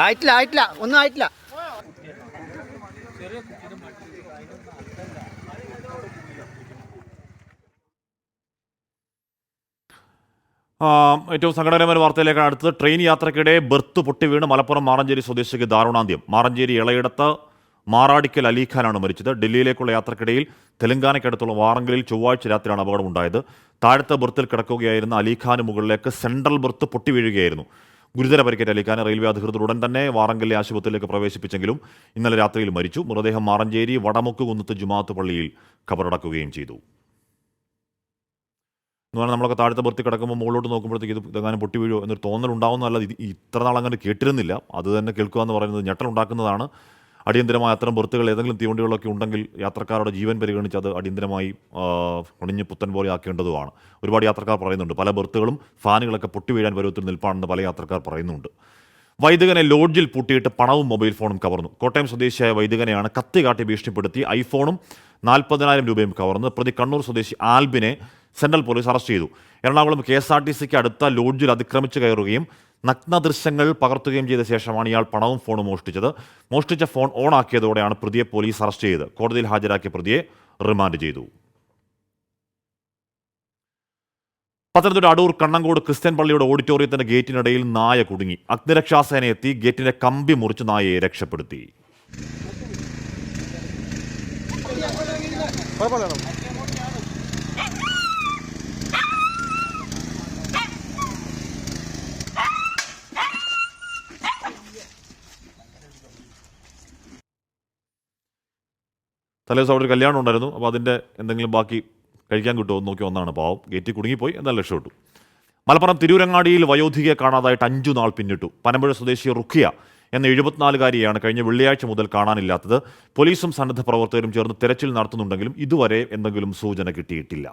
ആയിട്ടില്ല ഒന്നും ആയിട്ടില്ല. ഏറ്റവും സങ്കടകരമായ വാർത്തയിലേക്കാണ് അടുത്തത്. ട്രെയിൻ യാത്രക്കിടെ ബെർത്ത് പൊട്ടി വീണ് മലപ്പുറം മാറഞ്ചേരി സ്വദേശിക്ക് ദാരുണാന്ത്യം. മാറഞ്ചേരി ഇളയിടത്ത് മാറാടിക്കൽ അലിഖാനാണ് മരിച്ചത്. ഡൽഹിയിലേക്കുള്ള യാത്രക്കിടയിൽ തെലങ്കാനയ്ക്കടുത്തുള്ള വാറങ്കലിൽ ചൊവ്വാഴ്ച രാത്രിയാണ് അപകടമുണ്ടായത്. താഴത്തെ ബെർത്തിൽ കിടക്കുകയായിരുന്ന അലിഖാന് മുകളിലേക്ക് സെൻട്രൽ ബെർത്ത് പൊട്ടി വീഴുകയായിരുന്നു. ഗുരുതര പരിക്കേറ്റ അലിഖാനെ റെയിൽവേ അധികൃതർ ഉടൻ തന്നെ വാറങ്കലിലെ ആശുപത്രിയിലേക്ക് പ്രവേശിപ്പിച്ചെങ്കിലും ഇന്നലെ രാത്രിയിൽ മരിച്ചു. മൃതദേഹം മാറഞ്ചേരി വടമുക്ക് കുന്നത്ത് ജുമാഅത്ത് പള്ളിയിൽ ഖബറടക്കുകയും ചെയ്തു. എന്ന് പറഞ്ഞാൽ നമ്മളൊക്കെ താഴത്തെ ബർത്തി കിടക്കുമ്പോൾ മുകളിലോട്ട് നോക്കുമ്പോഴത്തേക്ക് ഇതെങ്ങനെ പൊട്ടി വീഴുമോ എന്നൊരു തോന്നലുണ്ടാവുന്നതല്ല. ഇത്ര നാൾ അങ്ങനെ കേട്ടിരുന്നില്ല. അത് തന്നെ കേൾക്കുക എന്ന് പറയുന്നത് ഞെട്ടലുണ്ടാക്കുന്നതാണ്. അടിയന്തരമായ അത്തരം ബർത്തുകൾ ഏതെങ്കിലും തീവണ്ടികളൊക്കെ ഉണ്ടെങ്കിൽ യാത്രക്കാരുടെ ജീവൻ പരിഗണിച്ച് അത് അടിയന്തരമായി ഒണിഞ്ഞ് പുത്തൻ പോലെ ആക്കേണ്ടതുമാണ്. ഒരുപാട് യാത്രക്കാർ പറയുന്നുണ്ട് പല ബർത്തുകളും ഫാനുകളൊക്കെ പൊട്ടി വീഴാൻ പരുവത്തിൽ നിൽപ്പാണെന്ന് പല യാത്രക്കാർ പറയുന്നുണ്ട്. വൈദികനെ ലോഡ്ജിൽ പൂട്ടിയിട്ട് പണവും മൊബൈൽ ഫോണും കവർന്നു. കോട്ടയം സ്വദേശിയായ വൈദികനെയാണ് കത്തി കാട്ടി ഭീഷണിപ്പെടുത്തി ഐഫോണും 40,000 രൂപയും കവർന്നത്. പ്രതി കണ്ണൂർ സ്വദേശി ആൽബിനെ സെൻട്രൽ പോലീസ് അറസ്റ്റ് ചെയ്തു. എറണാകുളം KSRTCക്ക് അടുത്ത ലോഡ്ജിൽ അതിക്രമിച്ച് കയറുകയും നഗ്ന ദൃശ്യങ്ങൾ പകർത്തുകയും ചെയ്ത ശേഷമാണ് ഇയാൾ പണവും ഫോണും മോഷ്ടിച്ചത്. മോഷ്ടിച്ച ഫോൺ ഓൺ ആക്കിയതോടെയാണ് പ്രതിയെ പോലീസ് അറസ്റ്റ് ചെയ്തത്. കോടതിയിൽ ഹാജരാക്കിയ പ്രതിയെ റിമാൻഡ് ചെയ്തു. പത്തനംതിട്ട അടൂർ കണ്ണങ്കോട് ക്രിസ്ത്യൻ പള്ളിയുടെ ഓഡിറ്റോറിയത്തിന്റെ ഗേറ്റിനിടയിൽ നായ കുടുങ്ങി. അഗ്നിരക്ഷാസേന എത്തി ഗേറ്റിന്റെ കമ്പി മുറിച്ച് നായയെ രക്ഷപ്പെടുത്തി. തലേദിവസം അവിടെ ഒരു കല്യാണം ഉണ്ടായിരുന്നു. അപ്പോൾ അതിൻ്റെ എന്തെങ്കിലും ബാക്കി കഴിക്കാൻ കിട്ടുമോ എന്ന് നോക്കി വന്നാണ്. പാവം ഗേറ്റിൽ കുടുങ്ങിപ്പോയി, എന്നാൽ രക്ഷപ്പെട്ടു. മലപ്പുറം തിരൂരങ്ങാടിയിൽ വയോധികയെ കാണാതായിട്ട് 5 നാൾ പിന്നിട്ടു. പനമ്പുഴ സ്വദേശി റുഖിയ എന്ന 74-കാരിയാണ് കഴിഞ്ഞ വെള്ളിയാഴ്ച മുതൽ കാണാനില്ലാത്തത്. പോലീസും സന്നദ്ധ പ്രവർത്തകരും ചേർന്ന് തെരച്ചിൽ നടത്തുന്നുണ്ടെങ്കിലും ഇതുവരെ എന്തെങ്കിലും സൂചന കിട്ടിയിട്ടില്ല.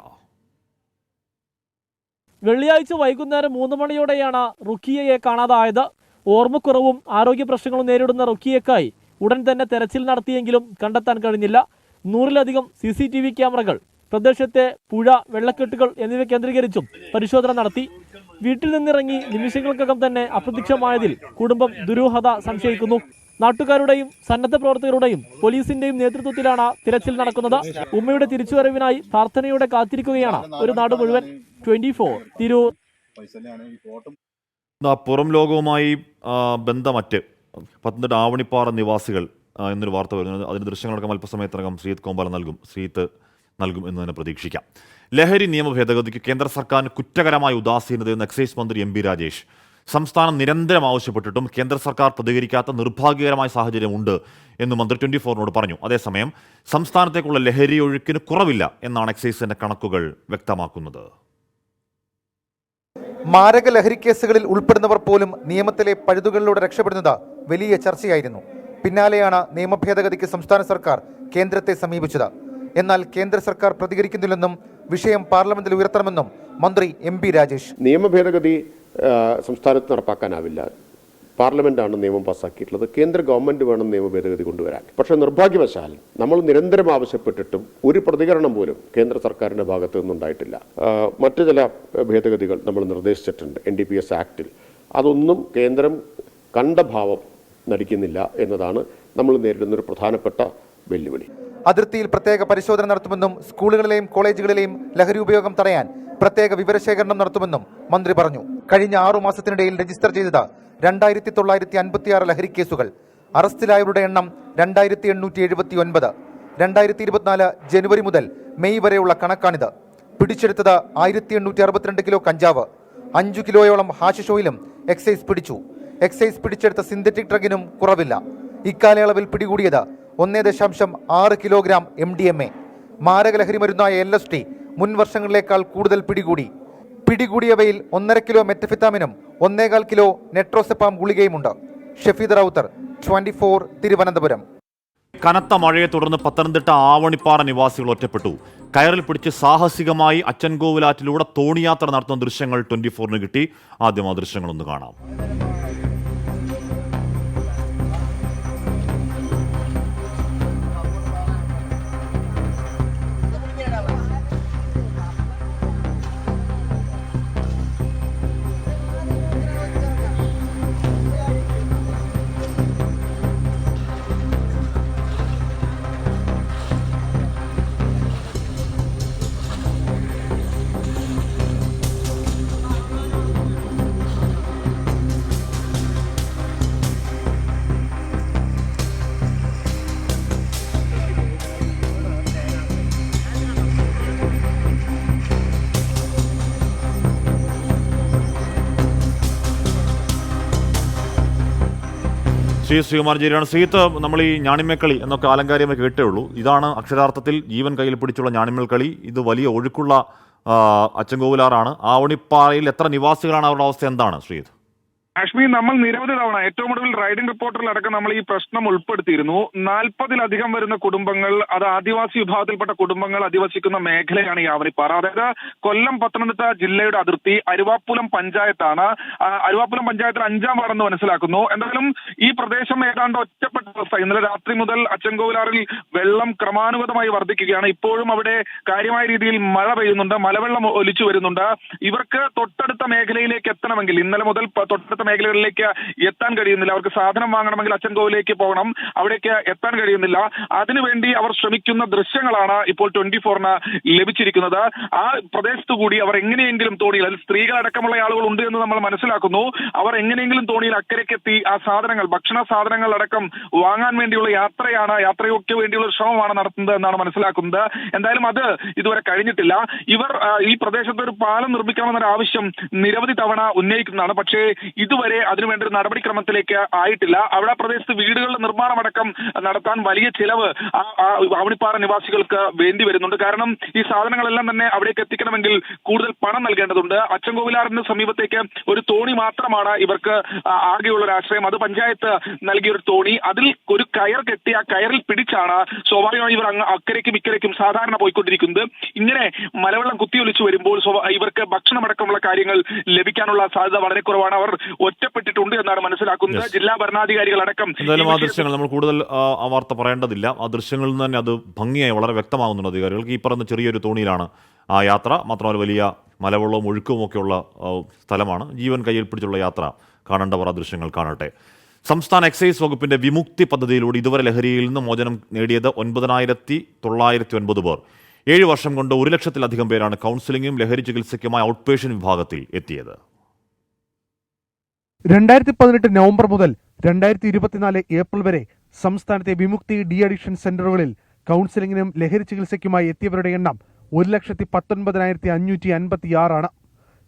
വെള്ളിയാഴ്ച വൈകുന്നേരം 3 മണിയോടെയാണ് റുഖിയയെ കാണാതായത്. ഓർമ്മക്കുറവും ആരോഗ്യ പ്രശ്നങ്ങളും നേരിടുന്ന റുഖിയക്കായി ഉടൻ തന്നെ തെരച്ചിൽ നടത്തിയെങ്കിലും കണ്ടെത്താൻ കഴിഞ്ഞില്ല. 100-ലധികം CCTV ക്യാമറകൾ പ്രദേശത്തെ പുഴ, വെള്ളക്കെട്ടുകൾ എന്നിവ കേന്ദ്രീകരിച്ചും പരിശോധന നടത്തി. വീട്ടിൽ നിന്നിറങ്ങി നിമിഷങ്ങൾക്കകം തന്നെ അപ്രത്യക്ഷമായതിൽ കുടുംബം ദുരൂഹത സംശയിക്കുന്നു. നാട്ടുകാരുടെയും സന്നദ്ധ പ്രവർത്തകരുടെയും പോലീസിന്റെയും നേതൃത്വത്തിലാണ് തിരച്ചിൽ നടക്കുന്നത്. ഉമ്മയുടെ തിരിച്ചുവരവിനായി പ്രാർത്ഥനയോടെ കാത്തിരിക്കുകയാണ് ഒരു നാട് മുഴുവൻ. 24 തിരൂർ. പുറം ലോകവുമായി ബന്ധമറ്റ് പത്തനംതിട്ട ആവണിപ്പാറ നിവാസികൾ എന്നൊരു വാർത്ത വരുന്നത്. അതിന്റെ ദൃശ്യങ്ങളടക്കം അല്പസമയത്തിനകം ശ്രീത്ത് കോമ്പാല നൽകും എന്ന് തന്നെ പ്രതീക്ഷിക്കാം. ലഹരി നിയമ ഭേദഗതിക്ക് കേന്ദ്ര സർക്കാരിന് കുറ്റകരമായ ഉദാസീനതയെന്ന് എക്സൈസ് മന്ത്രി MP രാജേഷ്. സംസ്ഥാനം നിരന്തരം ആവശ്യപ്പെട്ടിട്ടും കേന്ദ്ര സർക്കാർ പ്രതികരിക്കാത്ത നിർഭാഗ്യകരമായ സാഹചര്യമുണ്ട് എന്ന് മന്ത്രി 24-നോട് പറഞ്ഞു. അതേസമയം സംസ്ഥാനത്തേക്കുള്ള ലഹരി ഒഴുക്കിന് കുറവില്ല എന്നാണ് എക്സൈസിന്റെ കണക്കുകൾ വ്യക്തമാക്കുന്നത്. മാരക ലഹരി കേസുകളിൽ ഉൾപ്പെടുന്നവർ പോലും നിയമത്തിലെ പഴുതുകളിലൂടെ രക്ഷപ്പെടുന്നത് വലിയ ചർച്ചയായിരുന്നു. പിന്നാലെയാണ് നിയമ ഭേദഗതിക്ക് സംസ്ഥാന സർക്കാർ കേന്ദ്രത്തെ സമീപിച്ചത്. എന്നാൽ കേന്ദ്ര സർക്കാർ പ്രതികരിക്കുന്നില്ലെന്നും വിഷയം പാർലമെന്റിൽ ഉയർത്തണമെന്നും മന്ത്രി MP രാജേഷ്. നിയമ ഭേദഗതി സംസ്ഥാനത്ത് നടപ്പാക്കാനാവില്ല. പാർലമെന്റാണ് നിയമം പാസ്സാക്കിയിട്ടുള്ളത്. കേന്ദ്ര ഗവൺമെന്റ് വേണം നിയമ ഭേദഗതി കൊണ്ടുവരാൻ. പക്ഷേ നിർഭാഗ്യവശാൽ നമ്മൾ നിരന്തരം ആവശ്യപ്പെട്ടിട്ടും ഒരു പ്രതികരണം പോലും കേന്ദ്ര സർക്കാരിന്റെ ഭാഗത്തു നിന്നുണ്ടായിട്ടില്ല. മറ്റു ചില ഭേദഗതികൾ നമ്മൾ നിർദ്ദേശിച്ചിട്ടുണ്ട് NDPS ആക്ടിൽ. അതൊന്നും കേന്ദ്രം കണ്ട ഭാവം നടിക്കുന്നില്ല എന്നതാണ് നമ്മൾ നേരിടുന്ന ഒരു പ്രധാനപ്പെട്ട വെല്ലുവിളി. അതിർത്തിയിൽ പ്രത്യേക പരിശോധന നടത്തുമെന്നും സ്കൂളുകളിലെയും കോളേജുകളിലെയും ലഹരി ഉപയോഗം തടയാൻ പ്രത്യേക വിവരശേഖരണം നടത്തുമെന്നും മന്ത്രി പറഞ്ഞു. കഴിഞ്ഞ 6 മാസത്തിനിടയിൽ രജിസ്റ്റർ ചെയ്തത് 2956 ലഹരി കേസുകൾ. അറസ്റ്റിലായവരുടെ എണ്ണം 2879. 2024 ജനുവരി മുതൽ മെയ് വരെയുള്ള കണക്കാണിത്. പിടിച്ചെടുത്തത് 1862 കിലോ കഞ്ചാവ്, 5 കിലോയോളം ഹാഷിഷ് ഓയിലും എക്സൈസ് പിടിച്ചു. എക്സൈസ് പിടിച്ചെടുത്ത സിന്തറ്റിക് ഡ്രഗിനും കുറവില്ല. ഇക്കാലയളവിൽ പിടികൂടിയത് 1.6 കിലോഗ്രാം MDMA. മാരക ലഹരി മരുന്നായ LSD മുൻ വർഷങ്ങളിലേക്കാൾ കൂടുതൽ പിടികൂടിയവയിൽ 1.5 കിലോ മെറ്റഫിറ്റാമിനും 1.25 കിലോ നെട്രോസെപ്പാം ഗുളികയുമുണ്ട്. ഷഫീദ് റൌത്തർ, 24 തിരുവനന്തപുരം. കനത്ത മഴയെ തുടർന്ന് പത്തനംതിട്ട ആവണിപ്പാറ നിവാസികൾ ഒറ്റപ്പെട്ടു. കയറിൽ പിടിച്ച് സാഹസികമായി അച്ചൻകോവിലാറ്റിലൂടെ തോണിയാത്ര നടത്തുന്ന ദൃശ്യങ്ങൾ 24-ന് കിട്ടി. ആദ്യം ആ ദൃശ്യങ്ങളൊന്ന് കാണാം. ശ്രീകുമാർജിയാണ്. ശ്രീത്ത്, നമ്മൾ ഈ ഞാണിമേക്കളി എന്നൊക്കെ ആലങ്കാരികമായി കേട്ടേ ഉള്ളൂ. ഇതാണ് അക്ഷരാർത്ഥത്തിൽ ജീവൻ കയ്യിൽ പിടിച്ചുള്ള ഞാണിമേൽക്കളി. ഇത് വലിയ ഒഴുക്കുള്ള അച്ചൻകോവിലാറാണ്. ആവണിപ്പാറയിൽ എത്ര നിവാസികളാണ്? അവരുടെ അവസ്ഥ എന്താണ് ശ്രീത്ത്? കാശ്മീർ നമ്മൾ നിരവധി തവണ ഏറ്റവും ഒടുവിൽ റൈഡിംഗ് റിപ്പോർട്ടറിലടക്കം നമ്മൾ ഈ പ്രശ്നം ഉൾപ്പെടുത്തിയിരുന്നു. 40-ലധികം വരുന്ന കുടുംബങ്ങൾ, അത് ആദിവാസി വിഭാഗത്തിൽപ്പെട്ട കുടുംബങ്ങൾ അധിവസിക്കുന്ന മേഖലയാണ് ഈ ആവണിപ്പാറ. അതായത് കൊല്ലം പത്തനംതിട്ട ജില്ലയുടെ അതിർത്തി അരുവാപ്പുലം പഞ്ചായത്താണ്. അരുവാപ്പുലം പഞ്ചായത്തിൽ 5-ാം വാർഡെന്ന് മനസ്സിലാക്കുന്നു. എന്തായാലും ഈ പ്രദേശം ഏതാണ്ട് ഒറ്റപ്പെട്ട അവസ്ഥ. ഇന്നലെ രാത്രി മുതൽ അച്ചൻകോവിലാറിൽ വെള്ളം ക്രമാനുഗതമായി വർദ്ധിക്കുകയാണ്. ഇപ്പോഴും അവിടെ കാര്യമായ രീതിയിൽ മഴ പെയ്യുന്നുണ്ട്, മലവെള്ളം ഒലിച്ചു വരുന്നുണ്ട്. ഇവർക്ക് തൊട്ടടുത്ത മേഖലയിലേക്ക് എത്തണമെങ്കിൽ ഇന്നലെ മുതൽ തൊട്ടടുത്ത മേഖലകളിലേക്ക് എത്താൻ കഴിയുന്നില്ല. അവർക്ക് സാധനം വാങ്ങണമെങ്കിൽ അച്ചൻകോവിലേക്ക് പോകണം, അവിടേക്ക് എത്താൻ കഴിയുന്നില്ല. അതിനുവേണ്ടി അവർ ശ്രമിക്കുന്ന ദൃശ്യങ്ങളാണ് ഇപ്പോൾ 24-ന് ലഭിച്ചിരിക്കുന്നത്. ആ പ്രദേശത്തു കൂടി അവർ എങ്ങനെയെങ്കിലും തോണിയിൽ, അതിൽ സ്ത്രീകളടക്കമുള്ള ആളുകൾ ഉണ്ട് എന്ന് നമ്മൾ മനസ്സിലാക്കുന്നു, അവർ എങ്ങനെയെങ്കിലും തോണിയിൽ അക്കരയ്ക്കെത്തി ആ സാധനങ്ങൾ, ഭക്ഷണ സാധനങ്ങൾ അടക്കം വാങ്ങാൻ വേണ്ടിയുള്ള യാത്രയ്ക്ക് വേണ്ടിയുള്ള ശ്രമമാണ് നടത്തുന്നത് എന്നാണ് മനസ്സിലാക്കുന്നത്. എന്തായാലും അത് ഇതുവരെ കഴിഞ്ഞിട്ടില്ല. ഇവർ ഈ പ്രദേശത്ത് ഒരു പാലം നിർമ്മിക്കണമെന്നൊരു ആവശ്യം നിരവധി തവണ ഉന്നയിക്കുന്നതാണ്. പക്ഷേ ഇതുവരെ അതിനുവേണ്ട ഒരു നടപടിക്രമത്തിലേക്ക് ആയിട്ടില്ല. അവിടെ പ്രദേശത്ത് വീടുകളുടെ നിർമ്മാണമടക്കം നടത്താൻ വലിയ ചിലവ് ആവണിപ്പാറ നിവാസികൾക്ക് വേണ്ടി വരുന്നുണ്ട്. കാരണം ഈ സാധനങ്ങളെല്ലാം തന്നെ അവിടേക്ക് എത്തിക്കണമെങ്കിൽ കൂടുതൽ പണം നൽകേണ്ടതുണ്ട്. അച്ചൻകോവിലാറിന് സമീപത്തേക്ക് ഒരു തോണി മാത്രമാണ് ഇവർക്ക് ആകെയുള്ള ഒരു ആശ്രയം. അത് പഞ്ചായത്ത് നൽകിയ ഒരു തോണി. അതിൽ ഒരു കയർ കെട്ടി ആ കയറിൽ പിടിച്ചാണ് സ്വാഭാവികമായി ഇവർ അങ്ങ് അക്കരയ്ക്കും ഇക്കരയ്ക്കും സാധാരണ പോയിക്കൊണ്ടിരിക്കുന്നത്. ഇങ്ങനെ മലവെള്ളം കുത്തിയൊലിച്ചു വരുമ്പോൾ ഇവർക്ക് ഭക്ഷണമടക്കമുള്ള കാര്യങ്ങൾ ലഭിക്കാനുള്ള സാധ്യത വളരെ കുറവാണ്. അവർ ഒറ്റപ്പെട്ടിട്ടുണ്ട് എന്നാണ് മനസ്സിലാക്കുന്നത്. ജില്ലാ ഭരണാധികാരികളടക്കം എന്തായാലും ആ ദൃശ്യങ്ങൾ നമ്മൾ കൂടുതൽ ആ വാർത്ത പറയേണ്ടതില്ല. ആ ദൃശ്യങ്ങളിൽ നിന്ന് തന്നെ അത് ഭംഗിയായി വളരെ വ്യക്തമാകുന്നുണ്ട് അധികാരികൾക്ക്. ഈ പറഞ്ഞ ചെറിയൊരു തോണിയിലാണ് ആ യാത്ര. മാത്രമല്ല വലിയ മലവെള്ളവും ഒഴുക്കവും ഒക്കെയുള്ള സ്ഥലമാണ്. ജീവൻ കയ്യിൽ പിടിച്ചുള്ള യാത്ര കാണേണ്ടവർ ആ ദൃശ്യങ്ങൾ കാണട്ടെ. സംസ്ഥാന എക്സൈസ് വകുപ്പിന്റെ വിമുക്തി പദ്ധതിയിലൂടെ ഇതുവരെ ലഹരിയിൽ നിന്ന് മോചനം നേടിയത് 9,909 പേർ. 7 വർഷം കൊണ്ട് 1 ലക്ഷത്തിലധികം പേരാണ് കൗൺസിലിംഗും ലഹരി ചികിത്സയ്ക്കുമായി ഔട്ട് പേഷ്യന്റ് വിഭാഗത്തിൽ എത്തിയത്. 2018 നവംബർ മുതൽ 2024 ഏപ്രിൽ വരെ സംസ്ഥാനത്തെ വിമുക്തി ഡി അഡിക്ഷൻ സെന്ററുകളിൽ കൗൺസിലിംഗിനും ലഹരി ചികിത്സയ്ക്കുമായി എത്തിയവരുടെ എണ്ണം 1,19,556 ആണ്.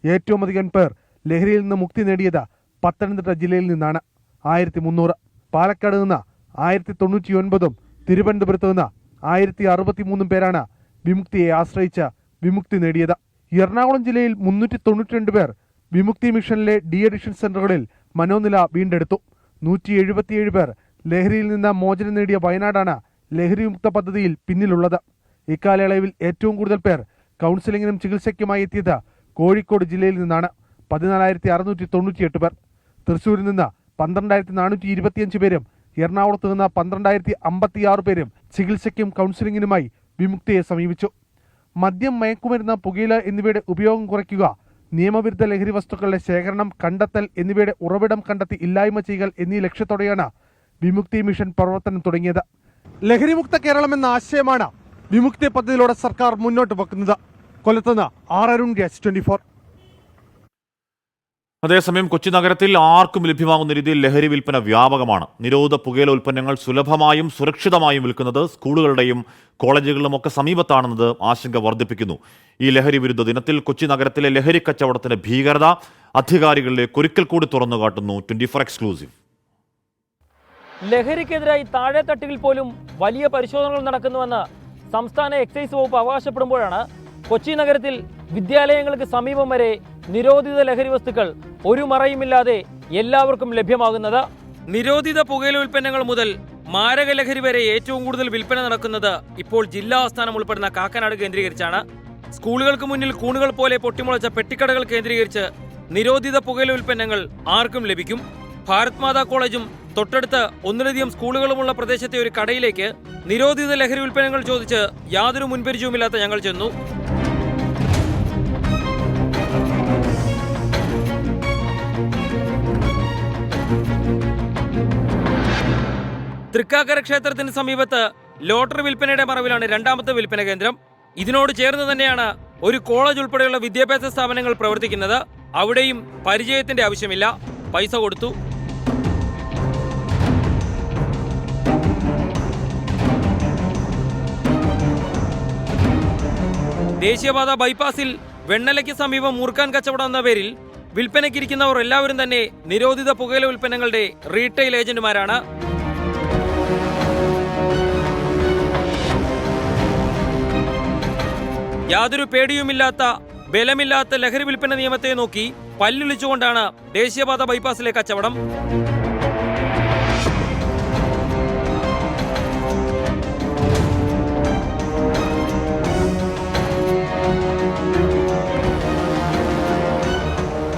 ഏറ്റവും അധികം പേർ ലഹരിയിൽ നിന്ന് മുക്തി നേടിയത് പത്തനംതിട്ട ജില്ലയിൽ നിന്നാണ്, 1300. പാലക്കാട് നിന്ന് 1099, തിരുവനന്തപുരത്ത് നിന്ന് 1063 പേരാണ് വിമുക്തിയെ ആശ്രയിച്ച് വിമുക്തി നേടിയത്. എറണാകുളം ജില്ലയിൽ 392 പേർ വിമുക്തി മിഷനിലെ ഡി അഡിക്ഷൻ സെന്ററുകളിൽ മനോനില വീണ്ടെടുത്തു. 177 പേർ ലഹരിയിൽ നിന്ന് മോചനം നേടിയ വയനാടാണ് ലഹരി വിമുക്ത പദ്ധതിയിൽ പിന്നിലുള്ളത്. ഇക്കാലയളവിൽ ഏറ്റവും കൂടുതൽ പേർ കൗൺസിലിംഗിനും ചികിത്സയ്ക്കുമായി എത്തിയത് കോഴിക്കോട് ജില്ലയിൽ നിന്നാണ്, 14,698 പേർ. തൃശൂരിൽ നിന്ന് 12,425 പേരും എറണാകുളത്ത് നിന്ന് 12,056 പേരും ചികിത്സയ്ക്കും കൗൺസിലിംഗിനുമായി വിമുക്തിയെ സമീപിച്ചു. മദ്യം, മയക്കുമരുന്ന്, പുകയില എന്നിവയുടെ ഉപയോഗം കുറയ്ക്കുക, നിയമവിരുദ്ധ ലഹരി വസ്തുക്കളുടെ ശേഖരണം, കണ്ടെത്തൽ എന്നിവയുടെ ഉറവിടം കണ്ടെത്തി ഇല്ലായ്മ ചെയ്യൽ എന്നീ ലക്ഷ്യത്തോടെയാണ് വിമുക്തി മിഷൻ പ്രവർത്തനം തുടങ്ങിയത്. ലഹരിമുക്ത കേരളം എന്ന ആശയമാണ് വിമുക്തി പദ്ധതിയിലൂടെ സർക്കാർ മുന്നോട്ട് വെക്കുന്നത്. കൊല്ലത്തുനിന്ന് അരുൺ രാജ്, 24. അതേസമയം കൊച്ചി നഗരത്തിൽ ആർക്കും ലഭ്യമാകുന്ന രീതിയിൽ ലഹരി വിൽപ്പന വ്യാപകമാണ്. നിരോധിത പുകയില ഉൽപ്പന്നങ്ങൾ സുലഭമായും സുരക്ഷിതമായും വിൽക്കുന്നത് സ്കൂളുകളുടെയും കോളേജുകളിലും ഒക്കെ സമീപത്താണെന്നത് ആശങ്ക വർദ്ധിപ്പിക്കുന്നു. ഈ ലഹരി വിരുദ്ധ ദിനത്തിൽ കൊച്ചി നഗരത്തിലെ ലഹരി കച്ചവടത്തിന്റെ ഭീകരത അധികാരികളിലേക്ക് ഒരിക്കൽ കൂടി തുറന്നു കാട്ടുന്നു 24 എക്സ്ക്ലൂസീവ്. ലഹരിക്കെതിരായി താഴെത്തട്ടിൽ പോലും വലിയ പരിശോധനകൾ നടക്കുന്നുവെന്ന് സംസ്ഥാന എക്സൈസ് വകുപ്പ് അവകാശപ്പെടുമ്പോഴാണ് കൊച്ചി നഗരത്തിൽ വിദ്യാലയങ്ങൾക്ക് സമീപം വരെ നിരോധിത ലഹരി വസ്തുക്കൾ ഒരു മറയുമില്ലാതെ എല്ലാവർക്കും ലഭ്യമാകുന്നത്. നിരോധിത പുകയില ഉൽപ്പന്നങ്ങൾ മുതൽ മാരക ലഹരി വരെ ഏറ്റവും കൂടുതൽ വിൽപ്പന നടക്കുന്നത് ഇപ്പോൾ ജില്ലാ ആസ്ഥാനം ഉൾപ്പെടുന്ന കാക്കനാട് കേന്ദ്രീകരിച്ചാണ്. സ്കൂളുകൾക്ക് മുന്നിൽ കൂണുകൾ പോലെ പൊട്ടിമുളച്ച പെട്ടിക്കടകൾ കേന്ദ്രീകരിച്ച് നിരോധിത പുകയില ഉൽപ്പന്നങ്ങൾ ആർക്കും ലഭിക്കും. ഭാരത് മാതാ കോളേജും തൊട്ടടുത്ത് ഒന്നിലധികം സ്കൂളുകളുമുള്ള പ്രദേശത്തെ ഒരു കടയിലേക്ക് നിരോധിത ലഹരി ഉൽപ്പന്നങ്ങൾ ചോദിച്ച് യാതൊരു മുൻപരിചയവുമില്ലാത്ത ഞങ്ങൾ ചെന്നു. തൃക്കാക്കര ക്ഷേത്രത്തിന് സമീപത്ത് ലോട്ടറി വിൽപ്പനയുടെ മറവിലാണ് രണ്ടാമത്തെ വിൽപ്പന കേന്ദ്രം. ഇതിനോട് ചേർന്ന് തന്നെയാണ് ഒരു കോളേജ് ഉൾപ്പെടെയുള്ള വിദ്യാഭ്യാസ സ്ഥാപനങ്ങൾ പ്രവർത്തിക്കുന്നത്. അവിടെയും പരിചയത്തിന്റെ ആവശ്യമില്ല, പൈസ കൊടുത്തു. ദേശീയപാത ബൈപ്പാസിൽ വെണ്ണലയ്ക്ക് സമീപം മൂർഖാൻ കച്ചവടം എന്ന പേരിൽ വിൽപ്പനയ്ക്കിരിക്കുന്നവർ എല്ലാവരും തന്നെ നിരോധിത പുകയില ഉൽപ്പന്നങ്ങളുടെ റീറ്റെയിൽ ഏജന്റുമാരാണ്. യാതൊരു പേടിയുമില്ലാത്ത, ബലമില്ലാത്ത ലഹരി വിൽപ്പന നിയമത്തെ നോക്കി പല്ലിളിച്ചുകൊണ്ടാണ് ദേശീയപാത ബൈപ്പാസിലെ കച്ചവടം.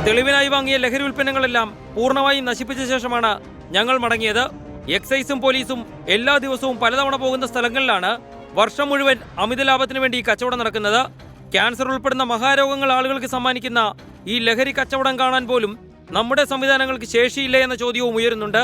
തെളിവിനായി വാങ്ങിയ ലഹരി ഉൽപ്പന്നങ്ങളെല്ലാം പൂർണ്ണമായും നശിപ്പിച്ച ശേഷമാണ് ഞങ്ങൾ മടങ്ങിയത്. എക്സൈസും പോലീസും എല്ലാ ദിവസവും പലതവണ പോകുന്ന സ്ഥലങ്ങളിലാണ് വർഷം മുഴുവൻ അമിത ലാഭത്തിന് വേണ്ടി ഈ കച്ചവടം നടക്കുന്നത്. ക്യാൻസർ ഉൾപ്പെടുന്ന മഹാരോഗങ്ങൾ ആളുകൾക്ക് സമ്മാനിക്കുന്ന ഈ ലഹരി കച്ചവടം കാണാൻ പോലും നമ്മുടെ സംവിധാനങ്ങൾക്ക് ശേഷിയില്ലേ എന്ന ചോദ്യവും ഉയരുന്നുണ്ട്.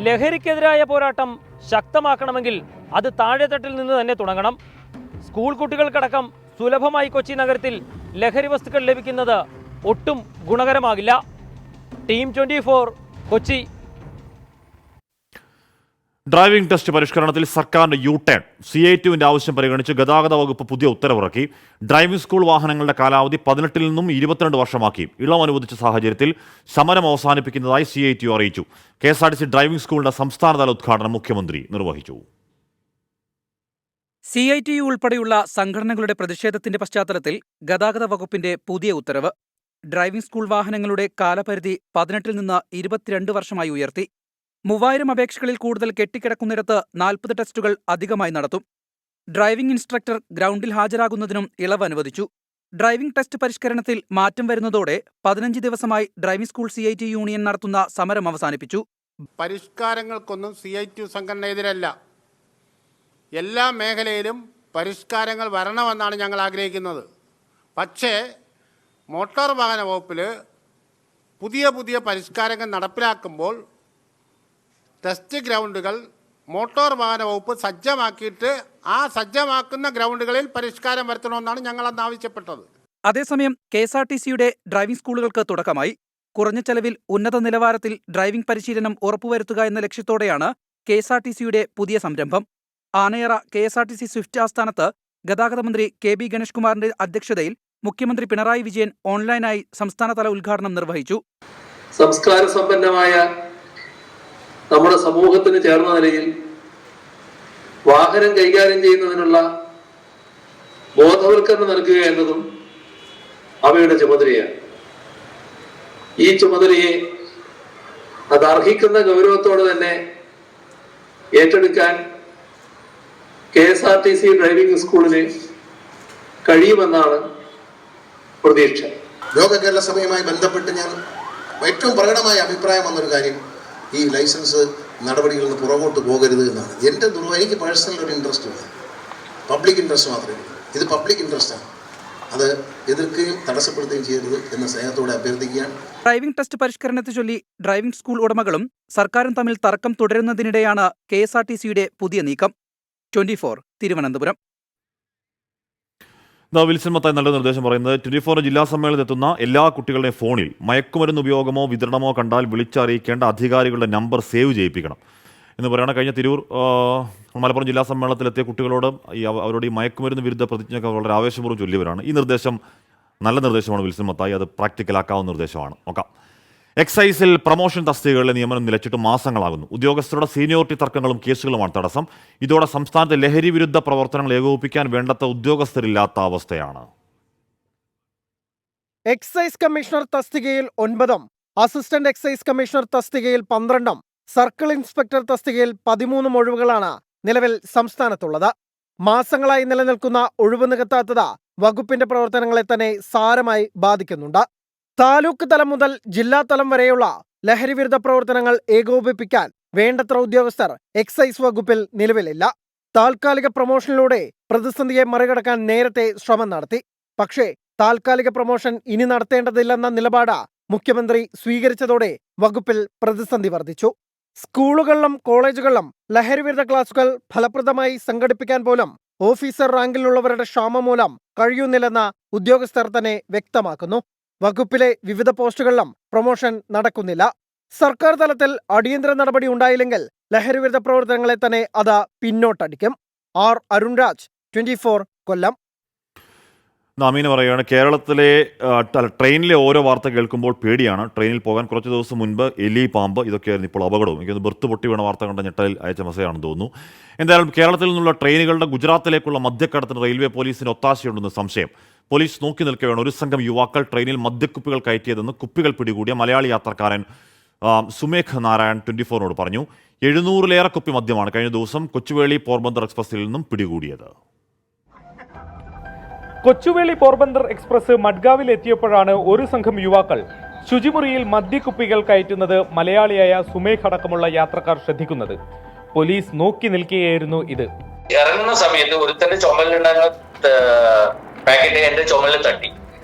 ലഹരിക്കെതിരായ പോരാട്ടം ശക്തമാക്കണമെങ്കിൽ അത് താഴെത്തട്ടിൽ നിന്ന് തന്നെ തുടങ്ങണം. സ്കൂൾ കുട്ടികൾക്കടക്കം സുലഭമായി കൊച്ചി നഗരത്തിൽ ലഹരി വസ്തുക്കൾ ലഭിക്കുന്നത് ഒട്ടും ഗുണകരമാകില്ല. ടീം 24 കൊച്ചി. ഡ്രൈവിംഗ് ടെസ്റ്റ് പരിഷ്കരണത്തിൽ സർക്കാരിന്റെ യു-ടേൺ. CITUവിന്റെ ആവശ്യം പരിഗണിച്ച് ഗതാഗത വകുപ്പ് പുതിയ ഉത്തരവിറക്കി. ഡ്രൈവിംഗ് സ്കൂൾ വാഹനങ്ങളുടെ കാലാവധി 18 നിന്നും 22 വർഷമാക്കി. ഇളവ് അനുവദിച്ച സാഹചര്യത്തിൽ സമരം അവസാനിപ്പിക്കുന്നതായി CITU അറിയിച്ചു. KSRTC ഡ്രൈവിംഗ് സ്കൂളിന്റെ സംസ്ഥാനതല ഉദ്ഘാടനം മുഖ്യമന്ത്രി നിർവഹിച്ചു. CITU ഉൾപ്പെടെയുള്ള സംഘടനകളുടെ പ്രതിഷേധത്തിന്റെ പശ്ചാത്തലത്തിൽ ഗതാഗത വകുപ്പിന്റെ പുതിയ ഉത്തരവ്. ഡ്രൈവിംഗ് സ്കൂൾ വാഹനങ്ങളുടെ കാലപരിധി 18 നിന്ന് 22 വർഷമായി ഉയർത്തി. 3000 അപേക്ഷകളിൽ കൂടുതൽ കെട്ടിക്കിടക്കുന്നിടത്ത് 40 ടെസ്റ്റുകൾ അധികമായി നടത്തും. ഡ്രൈവിംഗ് ഇൻസ്ട്രക്ടർ ഗ്രൗണ്ടിൽ ഹാജരാകുന്നതിനും ഇളവ് അനുവദിച്ചു. ഡ്രൈവിംഗ് ടെസ്റ്റ് പരിഷ്കരണത്തിൽ മാറ്റം വരുന്നതോടെ 15 ദിവസമായി ഡ്രൈവിംഗ് സ്കൂൾ CITU യൂണിയൻ നടത്തുന്ന സമരം അവസാനിപ്പിച്ചു. പരിഷ്കാരങ്ങൾക്കൊന്നും CITU സംഘടന എതിരല്ല. എല്ലാ മേഖലയിലും പരിഷ്കാരങ്ങൾ വരണമെന്നാണ് ഞങ്ങൾ ആഗ്രഹിക്കുന്നത്. പക്ഷേ മോട്ടോർ വാഹന വകുപ്പിൽ പുതിയ പരിഷ്കാരങ്ങൾ നടപ്പിലാക്കുമ്പോൾ ടെസ്റ്റ് ഗ്രൗണ്ടുകൾ മോട്ടോർ വാഹന വകുപ്പ് സജ്ജമാക്കിയിട്ട് ആ സജ്ജമാക്കുന്ന ഗ്രൗണ്ടുകളിൽ പരിഷ്കാരം വരുത്തണമെന്നാണ് ഞങ്ങൾ അന്ന് ആവശ്യപ്പെട്ടത്. അതേസമയം KSRTCയുടെ ഡ്രൈവിംഗ് സ്കൂളുകൾക്ക് തുടക്കമായി. കുറഞ്ഞ ചെലവിൽ ഉന്നത നിലവാരത്തിൽ ഡ്രൈവിംഗ് പരിശീലനം ഉറപ്പുവരുത്തുക എന്ന ലക്ഷ്യത്തോടെയാണ് KSRTCയുടെ പുതിയ സംരംഭം. ആനയറ KSRTC സ്വിഫ്റ്റ് ആസ്ഥാനത്ത് ഗതാഗത മന്ത്രി KB ഗണേഷ് കുമാറിന്റെ അധ്യക്ഷതയിൽ മുഖ്യമന്ത്രി പിണറായി വിജയൻ ഓൺലൈനായി സംസ്ഥാനതല ഉദ്ഘാടനം നിർവഹിച്ചു. സംസ്കാര സമ്പന്നമായ നമ്മുടെ സമൂഹത്തിന് ചേർന്ന നിലയിൽ വാഹനം കൈകാര്യം ചെയ്യുന്നതിനുള്ള ബോധവൽക്കരണം നൽകുക എന്നതും അവയുടെ ചുമതലയാണ്. ഈ ചുമതലയെ അത് അർഹിക്കുന്ന ഗൗരവത്തോടെ തന്നെ ഏറ്റെടുക്കാൻ KSRTC ഡ്രൈവിംഗ് സ്കൂളിന് കഴിയുമെന്നാണ് പ്രതീക്ഷ. ലോക കേരള സഭയുമായി ബന്ധപ്പെട്ട് ഞാൻ ഏറ്റവും പ്രകടമായ അഭിപ്രായം വന്നൊരു കാര്യം ഈ ലൈസൻസ് നടപടികളിൽ നിന്ന് പുറകോട്ട് പോകരുത് എന്നാണ്. എൻ്റെ എനിക്ക് പേഴ്സണൽ ഒരു ഇൻട്രസ്റ്റ് ഉണ്ട്, പബ്ലിക് ഇൻട്രസ്റ്റ് മാത്രമേ ഉള്ളൂ. ഇത് പബ്ലിക് ഇൻട്രസ്റ്റാണ്, അത് എതിർക്കുകയും തടസ്സപ്പെടുത്തുകയും ചെയ്യരുത് എന്ന സ്നേഹത്തോടെ അഭ്യർത്ഥിക്കുകയാണ്. ഡ്രൈവിംഗ് ടെസ്റ്റ് പരിഷ്കരണത്തെ ചൊല്ലി ഡ്രൈവിംഗ് സ്കൂൾ ഉടമകളും സർക്കാരും തമ്മിൽ തർക്കം തുടരുന്നതിനിടെയാണ് KSRTCയുടെ പുതിയ നീക്കം. 24 തിരുവനന്തപുരം. വിൽസൺ മത്തായി നല്ല നിർദ്ദേശം പറയുന്നത് 24 ജില്ലാ സമ്മേളനത്തിൽ എത്തുന്ന എല്ലാ കുട്ടികളുടെയും ഫോണിൽ മയക്കുമരുന്ന് ഉപയോഗമോ വിതരണമോ കണ്ടാൽ വിളിച്ചറിയിക്കേണ്ട അധികാരികളുടെ നമ്പർ സേവ് ചെയ്യിപ്പിക്കണം എന്ന് പറയുകയാണ്. കഴിഞ്ഞ മലപ്പുറം ജില്ലാ സമ്മേളനത്തിലെത്തിയ കുട്ടികളോട് അവരോട് ഈ മയക്കുമരുന്ന് വിരുദ്ധ പ്രതിജ്ഞയൊക്കെ വളരെ ആവേശപൂർവ്വം ചൊല്ലിയവരാണ്. ഈ നിർദ്ദേശം നല്ല നിർദ്ദേശമാണ് വിൽസൺ മത്തായി, അത് പ്രാക്ടിക്കലാക്കാവുന്ന നിർദ്ദേശമാണ്. നോക്കാം. എക്സൈസിൽ പ്രൊമോഷൻ തസ്തികകളിലെ നിയമനം നിലച്ചിട്ട് മാസങ്ങളാകുന്നു. ഉദ്യോഗസ്ഥരുടെ സീനിയോറിറ്റി തർക്കങ്ങളും കേസുകളുമാണ് തടസ്സം. ഇതോടെ സംസ്ഥാനത്തെ ലഹരി വിരുദ്ധ പ്രവർത്തനങ്ങൾ ഏകോപിപ്പിക്കാൻ വേണ്ടത്ര ഉദ്യോഗസ്ഥരില്ലാത്ത അവസ്ഥയാണ്. എക്സൈസ് കമ്മീഷണർ തസ്തികയിൽ 9, അസിസ്റ്റന്റ് എക്സൈസ് കമ്മീഷണർ തസ്തികയിൽ 12, സർക്കിൾ ഇൻസ്പെക്ടർ തസ്തികയിൽ 13 ഒഴിവുകളാണ് നിലവിൽ സംസ്ഥാനത്തുള്ളത്. മാസങ്ങളായി നിലനിൽക്കുന്ന ഒഴിവ് നികത്താത്തത് വകുപ്പിന്റെ പ്രവർത്തനങ്ങളെ തന്നെ സാരമായി ബാധിക്കുന്നുണ്ട്. താലൂക്ക് തലം മുതൽ ജില്ലാ തലം വരെയുള്ള ലഹരിവിരുദ്ധ പ്രവർത്തനങ്ങൾ ഏകോപിപ്പിക്കാൻ വേണ്ടത്ര ഉദ്യോഗസ്ഥർ എക്സൈസ് വകുപ്പിൽ നിലവിലില്ല. താൽക്കാലിക പ്രൊമോഷനിലൂടെ പ്രതിസന്ധിയെ മറികടക്കാൻ നേരത്തെ ശ്രമം നടത്തി. പക്ഷേ താൽക്കാലിക പ്രൊമോഷൻ ഇനി നടത്തേണ്ടതില്ലെന്ന നിലപാട് മുഖ്യമന്ത്രി സ്വീകരിച്ചതോടെ വകുപ്പിൽ പ്രതിസന്ധി വർദ്ധിച്ചു. സ്കൂളുകളിലും കോളേജുകളിലും ലഹരിവിരുദ്ധ ക്ലാസുകൾ ഫലപ്രദമായി സംഘടിപ്പിക്കാൻ പോലും ഓഫീസർ റാങ്കിലുള്ളവരുടെ ക്ഷാമം മൂലം കഴിയുന്നില്ലെന്ന് ഉദ്യോഗസ്ഥർ തന്നെ വ്യക്തമാക്കുന്നു. വകുപ്പിലെ വിവിധ പോസ്റ്റുകളിലും പ്രൊമോഷൻ നടക്കുന്നില്ല. സർക്കാർ തലത്തിൽ അടിയന്തര നടപടി ഉണ്ടായില്ലെങ്കിൽ ലഹരിവിരുദ്ധ പ്രവർത്തനങ്ങളെ തന്നെ അത് പിന്നോട്ടടിക്കും. അരുൺരാജ്, 24 കൊല്ലം. അമീന പറയുകയാണ്, കേരളത്തിലെ ട്രെയിനിലെ ഓരോ വാർത്ത കേൾക്കുമ്പോൾ പേടിയാണ്. ട്രെയിനിൽ പോകാൻ കുറച്ച് ദിവസം മുൻപ് എലി, പാമ്പ് ഇതൊക്കെയായിരുന്നു ഇപ്പോൾ അപകടവും. എനിക്കൊന്ന് ബെർത്ത് പൊട്ടി വീണ വാർത്ത കണ്ട ഞെട്ടലിൽ അയച്ച മെസ്സേജാണെന്ന് തോന്നുന്നു. എന്തായാലും കേരളത്തിൽ നിന്നുള്ള ട്രെയിനുകളുടെ ഗുജറാത്തിലേക്കുള്ള മദ്യക്കടത്തിന് റെയിൽവേ പോലീസിന് ഒത്താശയുണ്ടെന്ന് സംശയം. പോലീസ് നോക്കി നിൽക്കുകയാണ്. ഒരു സംഘം യുവാക്കൾ ട്രെയിനിൽ മദ്യക്കുപ്പികൾ കയറ്റിയതെന്ന് കുപ്പികൾ പിടികൂടിയ മലയാളി യാത്രക്കാരൻ സുമേഖ് നാരായൺ 24നോട് പറഞ്ഞു. 700-ലേറെ കുപ്പി മദ്യമാണ് കഴിഞ്ഞ ദിവസം കൊച്ചുവേളി പോർബന്ദർ എക്സ്പ്രസിൽ നിന്നും പിടികൂടിയത്. കൊച്ചുവേളി പോർബന്ദർ എക്സ്പ്രസ് മഡ്ഗാവിൽ എത്തിയപ്പോഴാണ് ഒരു സംഘം യുവാക്കൾ ശുചിമുറിയിൽ മദ്യക്കുപ്പികൾ കയറ്റുന്നത് മലയാളിയായ സുമേഖ് അടക്കമുള്ള യാത്രക്കാർ ശ്രദ്ധിക്കുന്നത്. പോലീസ് നോക്കി നിൽക്കുകയായിരുന്നു ഇത്. ഇറങ്ങുന്ന സമയത്ത് ഒരുത്തന്റെ ചുമലിലുണ്ടായിരുന്ന പാക്കറ്റ് എന്റെ ചുമലിൽ തട്ടി.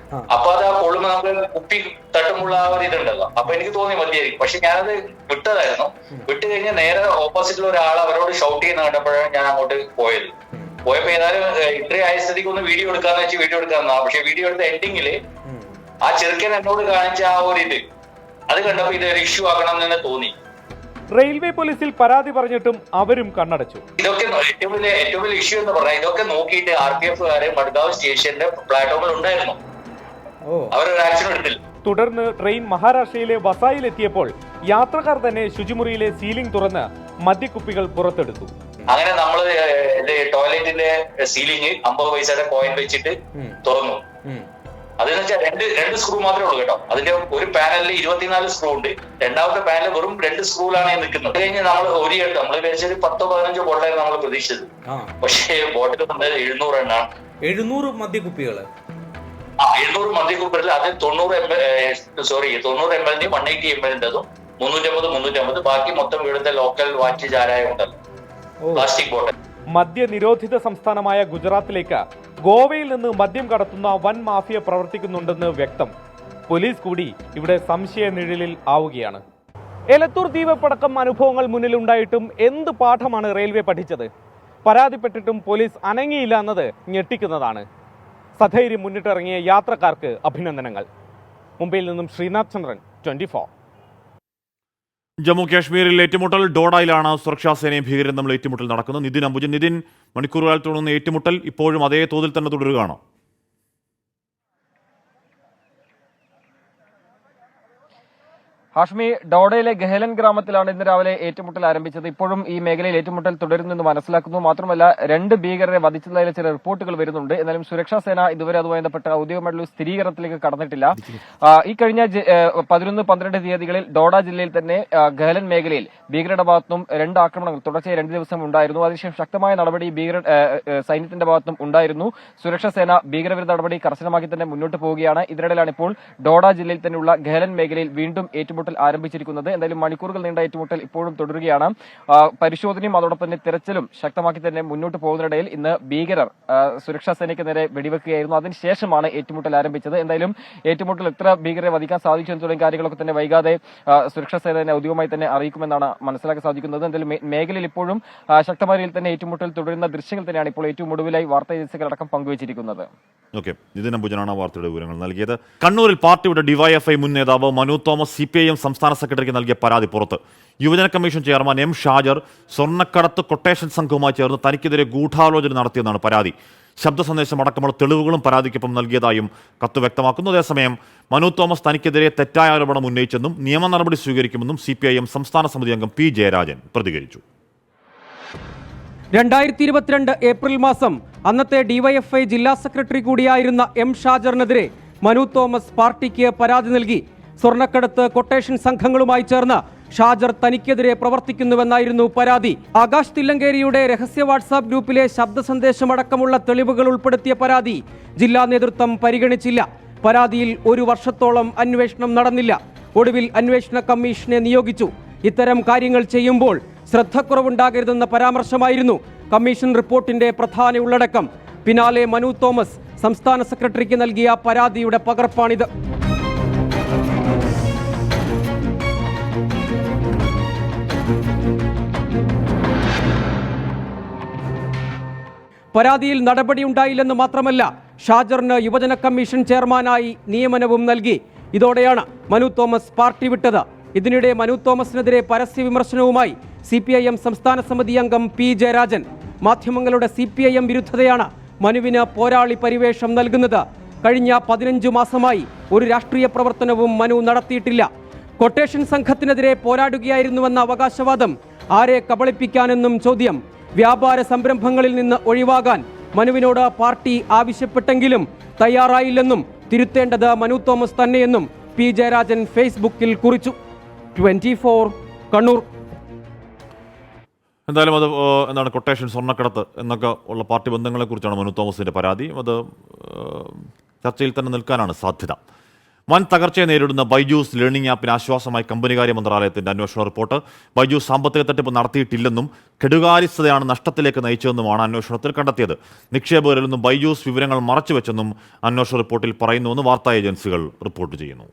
അപ്പൊ അത് ആ കൊള്ളുമ്പോ നമുക്ക് കുപ്പി തട്ടുമ്പോൾ ആ ഒരു ഇതുണ്ടല്ലോ. അപ്പൊ എനിക്ക് തോന്നി മതിയായിരിക്കും. പക്ഷെ ഞാനത് വിട്ടതായിരുന്നു. വിട്ട് കഴിഞ്ഞാൽ നേരെ ഓപ്പോസിറ്റിൽ ഒരാൾ അവരോട് ഷൗട്ട് ചെയ്യുന്ന കണ്ടപ്പോഴാണ് ഞാൻ അങ്ങോട്ട് പോയത്. പോയപ്പോ ഏതായാലും ഇത്രയും ആയ സ്ഥിതിക്ക് ഒന്ന് വീഡിയോ എടുക്കാന്ന് വെച്ച് വീഡിയോ എടുക്കാന്നാ. പക്ഷെ വീഡിയോ എടുത്ത എൻഡിങ്ങില് ആ ചെറുക്കൻ എന്നോട് കാണിച്ച ആ ഒരു ഇത് അത് കണ്ടപ്പോ ഇതൊരു ഇഷ്യൂ ആക്കണം എന്ന് തന്നെ തോന്നി. റെയിൽവേ പോലീസിൽ പരാതി പറഞ്ഞിട്ടും അവരും കണ്ണടച്ചു. ഇതൊക്കെ ഏറ്റവും വലിയ ഇഷ്യൂ എന്ന് പറഞ്ഞാൽ ഇതൊക്കെ നോക്കിയിട്ട് RPF മഡ്ഗാവ് സ്റ്റേഷന്റെ പ്ലാറ്റ്ഫോമിൽ ഉണ്ടായിരുന്നു. അവരൊരു ആക്ഷൻ എടുത്തില്ല. തുടർന്ന് ട്രെയിൻ മഹാരാഷ്ട്രയിലെ വസായിലെത്തിയപ്പോൾ യാത്രക്കാർ തന്നെ ശുചിമുറിയിലെ സീലിംഗ് തുറന്ന് മദ്യക്കുപ്പികൾ പുറത്തെടുത്തു. അങ്ങനെ നമ്മള് ടോയ്ലറ്റിന്റെ സീലിംഗ് 50 പൈസയുടെ കോയിൻ വെച്ചിട്ട് തുറന്നു. അതെന്ന് വെച്ചാൽ രണ്ട് സ്ക്രൂ മാത്രമേ ഉള്ളൂ കേട്ടോ. അതിന്റെ ഒരു പാനലിൽ 24 സ്ക്രൂ ഉണ്ട്. രണ്ടാമത്തെ പാനലിൽ വെറും 2 സ്ക്രൂലാണ് നിൽക്കുന്നത്. അത് കഴിഞ്ഞ് നമ്മൾ നമ്മൾ വിചാരിച്ചൊരു 10-15 ബോട്ടിലായിരുന്നു നമ്മൾ പ്രതീക്ഷിച്ചത്. പക്ഷേ ബോട്ടിൽ വന്നത് 700 എണ്ണാണ്. 700 മദ്യക്കുപ്പികൾ. 700 മദ്യക്കുപ്പികളിൽ അത് 90 ml 180 ml 350 ബാക്കി മൊത്തം ഇവിടുത്തെ ലോക്കൽ വാറ്റ് ചാരായം ഉണ്ടല്ലോ, പ്ലാസ്റ്റിക് ബോട്ടിൽ. മദ്യനിരോധിത സംസ്ഥാനമായ ഗുജറാത്തിലേക്ക് ഗോവയിൽ നിന്ന് മദ്യം കടത്തുന്ന വൻ മാഫിയ പ്രവർത്തിക്കുന്നുണ്ടെന്ന് വ്യക്തം. പോലീസ് കൂടി ഇവിടെ സംശയ നിഴലിൽ ആവുകയാണ്. എലത്തൂർ തീവപ്പടക്കം അനുഭവങ്ങൾ മുന്നിലുണ്ടായിട്ടും എന്ത് പാഠമാണ് റെയിൽവേ പഠിച്ചത്? പരാതിപ്പെട്ടിട്ടും പോലീസ് അനങ്ങിയില്ല എന്നത് ഞെട്ടിക്കുന്നതാണ്. സധൈര്യം മുന്നിട്ടിറങ്ങിയ യാത്രക്കാർക്ക് അഭിനന്ദനങ്ങൾ. മുംബൈയിൽ നിന്നും ശ്രീനാഥ് ചന്ദ്രൻ, 24. ജമ്മു കാശ്മീരിൽ ഏറ്റുമുട്ടൽ. ഡോഡയിലാണ് സുരക്ഷാ സേനയും ഭീകരരും തമ്മിൽ ഏറ്റുമുട്ടൽ നടക്കുന്നത്. നിതിൻ അംബുജൻ. നിതിൻ, മണിക്കൂറുകൾ തുടർന്ന് ഏറ്റുമുട്ടൽ ഇപ്പോഴും അതേ തോതിൽ തന്നെ തുടരുകയാണോ? ഹാഷ്മി, ഡോഡയിലെ ഗഹലൻ ഗ്രാമത്തിലാണ് ഇന്ന് രാവിലെ ഏറ്റുമുട്ടൽ ആരംഭിച്ചത്. ഇപ്പോഴും ഈ മേഖലയിൽ ഏറ്റുമുട്ടൽ തുടരുന്നെന്ന് മനസ്സിലാക്കുന്നു. മാത്രമല്ല 2 ഭീകരരെ വധിച്ചതായി ചില റിപ്പോർട്ടുകൾ വരുന്നുണ്ട്. എന്നാലും സുരക്ഷാ സേന ഇതുവരെ അതുമായി ബന്ധപ്പെട്ട ഔദ്യോഗികമായിട്ടുള്ള സ്ഥിരീകരണത്തിലേക്ക് കടന്നിട്ടില്ല. ഈ കഴിഞ്ഞ 11-12 തീയതികളിൽ ഡോഡ ജില്ലയിൽ തന്നെ ഗഹലൻ മേഖലയിൽ ഭീകരരുടെ ഭാഗത്തുനിന്നും 2 ആക്രമണങ്ങൾ തുടർച്ചയായി 2 ദിവസം ഉണ്ടായിരുന്നു. അതിനുശേഷം ശക്തമായ നടപടി സൈന്യത്തിന്റെ ഭാഗത്തും ഉണ്ടായിരുന്നു. സുരക്ഷാ സേന ഭീകരവിരുദ്ധ നടപടി കർശനമാക്കി തന്നെ മുന്നോട്ട് പോവുകയാണ്. ഇതിനിടയിലാണ് ഇപ്പോൾ ഡോഡ ജില്ലയിൽ തന്നെയുള്ള ഗഹലൻ മേഖലയിൽ വീണ്ടും ഏറ്റുമുട്ടൽ ആരംഭിച്ചിരിക്കുന്നത്. എന്തായാലും മണിക്കൂറുകൾ നീണ്ട ഏറ്റുമുട്ടൽ ഇപ്പോഴും തുടരുകയാണ്. പരിശോധനയും അതോടൊപ്പം തന്നെ തിരച്ചിലും ശക്തമാക്കി തന്നെ മുന്നോട്ട് പോകുന്നതിനിടയിൽ ഇന്ന് ഭീകരർ സുരക്ഷാ സേനയ്ക്ക് നേരെ വെടിവെക്കുകയായിരുന്നു. അതിനുശേഷമാണ് ഏറ്റുമുട്ടൽ ആരംഭിച്ചത്. എന്തായാലും ഏറ്റുമുട്ടൽ എത്ര ഭീകരരെ വധിക്കാൻ സാധിച്ചു എന്ന് തുടങ്ങിയ കാര്യങ്ങളൊക്കെ തന്നെ വൈകാതെ സുരക്ഷാ സേന തന്നെ ഔദ്യോഗികമായി തന്നെ അറിയിക്കുമെന്നാണ് മനസ്സിലാക്കാൻ സാധിക്കുന്നത്. എന്തായാലും മേഖലയിൽ ഇപ്പോഴും ശക്തമായ രീതിയിൽ തന്നെ ഏറ്റുമുട്ടൽ തുടരുന്ന ദൃശ്യങ്ങൾ തന്നെയാണ് ഇപ്പോൾ ഏറ്റവും ഒടുവിലായി വാർത്താ ഏജൻസികളടക്കം പങ്കുവച്ചിരിക്കുന്നത്. ഓക്കെ, നിതിൻ അംബുജനാണ് വാർത്തയുടെ വിവരങ്ങൾ നൽകിയത്. കണ്ണൂരിൽ പാർട്ടിയുടെ ഡിവൈഎഫ്ഐ മുൻ നേതാവ് മനു തോമസ് CPIM സംസ്ഥാന സെക്രട്ടറിക്ക് നൽകിയ പരാതി പുറത്ത്. യുവജന കമ്മീഷൻ ചെയർമാൻ M. ഷാജർ സ്വർണ്ണക്കടത്ത് കൊട്ടേഷൻ സംഘവുമായി ചേർന്ന് തനിക്കെതിരെ ഗൂഢാലോചന നടത്തിയെന്നാണ് പരാതി. ശബ്ദ സന്ദേശം അടക്കമുള്ള തെളിവുകളും പരാതിക്കൊപ്പം നൽകിയതായും കത്ത് വ്യക്തമാക്കുന്നു. അതേസമയം മനു തോമസ് തനിക്കെതിരെ തെറ്റായ ആരോപണം ഉന്നയിച്ചെന്നും നിയമ നടപടി സ്വീകരിക്കുമെന്നും CPIM സംസ്ഥാന സമിതി അംഗം P. ജയരാജൻ പ്രതികരിച്ചു. 2022 ഏപ്രിൽ മാസം അന്നത്തെ ഡിവൈഎഫ്ഐ ജില്ലാ സെക്രട്ടറി കൂടിയായിരുന്ന M. ഷാജറിനെതിരെ മനു തോമസ് പാർട്ടിക്ക് പരാതി നൽകി. സ്വർണ്ണക്കടത്ത് കൊട്ടേഷൻ സംഘങ്ങളുമായി ചേർന്ന് ഷാജർ തനിക്കെതിരെ പ്രവർത്തിക്കുന്നുവെന്നായിരുന്നു പരാതി. ആകാശ് തില്ലങ്കേരിയുടെ രഹസ്യ വാട്സാപ്പ് ഗ്രൂപ്പിലെ ശബ്ദ സന്ദേശമടക്കമുള്ള തെളിവുകൾ ഉൾപ്പെടുത്തിയ പരാതി ജില്ലാ നേതൃത്വം പരിഗണിച്ചില്ല. പരാതിയിൽ 1 വർഷത്തോളം അന്വേഷണം നടന്നില്ല. ഒടുവിൽ അന്വേഷണ കമ്മീഷനെ നിയോഗിച്ചു. ഇത്തരം കാര്യങ്ങൾ ചെയ്യുമ്പോൾ ശ്രദ്ധക്കുറവുണ്ടാകരുതെന്ന പരാമർശമായിരുന്നു കമ്മീഷൻ റിപ്പോർട്ടിന്റെ പ്രധാന ഉള്ളടക്കം. പിന്നാലെ മനു തോമസ് സംസ്ഥാന സെക്രട്ടറിക്ക് നൽകിയ പരാതിയുടെ പകർപ്പാണിത്. പരാതിയിൽ നടപടിയുണ്ടായില്ലെന്ന് മാത്രമല്ല, ഷാജറിന് യുവജന കമ്മീഷൻ ചെയർമാനായി നിയമനവും നൽകി. ഇതോടെയാണ് മനു തോമസ് പാർട്ടി വിട്ടത്. ഇതിനിടെ മനു തോമസിനെതിരെ പരസ്യ വിമർശനവുമായി CPIM സംസ്ഥാന സമിതി അംഗം P. ജയരാജൻ. മാധ്യമങ്ങളുടെ CPIM വിരുദ്ധതയാണ് മനുവിന് പോരാളി പരിവേഷം നൽകുന്നത്. കഴിഞ്ഞ 15 മാസമായി ഒരു രാഷ്ട്രീയ പ്രവർത്തനവും മനു നടത്തിയിട്ടില്ല. കൊട്ടേഷൻ സംഘത്തിനെതിരെ പോരാടുകയായിരുന്നുവെന്ന അവകാശവാദം ആരെ കബളിപ്പിക്കാനെന്നും ചോദ്യം. വ്യാപാര സംരംഭങ്ങളിൽ നിന്ന് ഒഴിവാകാൻ മനുവിനോട് പാർട്ടി ആവശ്യപ്പെട്ടെങ്കിലും തയ്യാറായില്ലെന്നും തിരുത്തേണ്ടത് മനു തോമസ് തന്നെയെന്നും P. ജയരാജൻ ഫേസ്ബുക്കിൽ കുറിച്ചു. 24 കണ്ണൂർ. എന്തായാലും അത് എന്താണ് കൊട്ടേഷൻ, സ്വർണ്ണക്കടത്ത് എന്നൊക്കെ ഉള്ള പാർട്ടി ബന്ധങ്ങളെക്കുറിച്ചാണ് മനു തോമസിൻ്റെ പരാതി. അത് ചർച്ചയിൽ തന്നെ നിൽക്കാനാണ് സാധ്യത. വൻ തകർച്ചയെ നേരിടുന്ന ബൈജൂസ് ലേണിംഗ് ആപ്പിന് ആശ്വാസമായി കമ്പനികാര്യ മന്ത്രാലയത്തിന്റെ അന്വേഷണ റിപ്പോർട്ട്. ബൈജൂസ് സാമ്പത്തിക തട്ടിപ്പ് നടത്തിയിട്ടില്ലെന്നും കെടുകാര്യസ്ഥതയാണ് നഷ്ടത്തിലേക്ക് നയിച്ചതെന്നുമാണ് അന്വേഷണത്തിൽ കണ്ടെത്തിയത്. നിക്ഷേപകരിൽ നിന്നും ബൈജൂസ് വിവരങ്ങൾ മറച്ചുവെച്ചെന്നും അന്വേഷണ റിപ്പോർട്ടിൽ പറയുന്നുവെന്ന് വാർത്താ ഏജൻസികൾ റിപ്പോർട്ട് ചെയ്യുന്നു.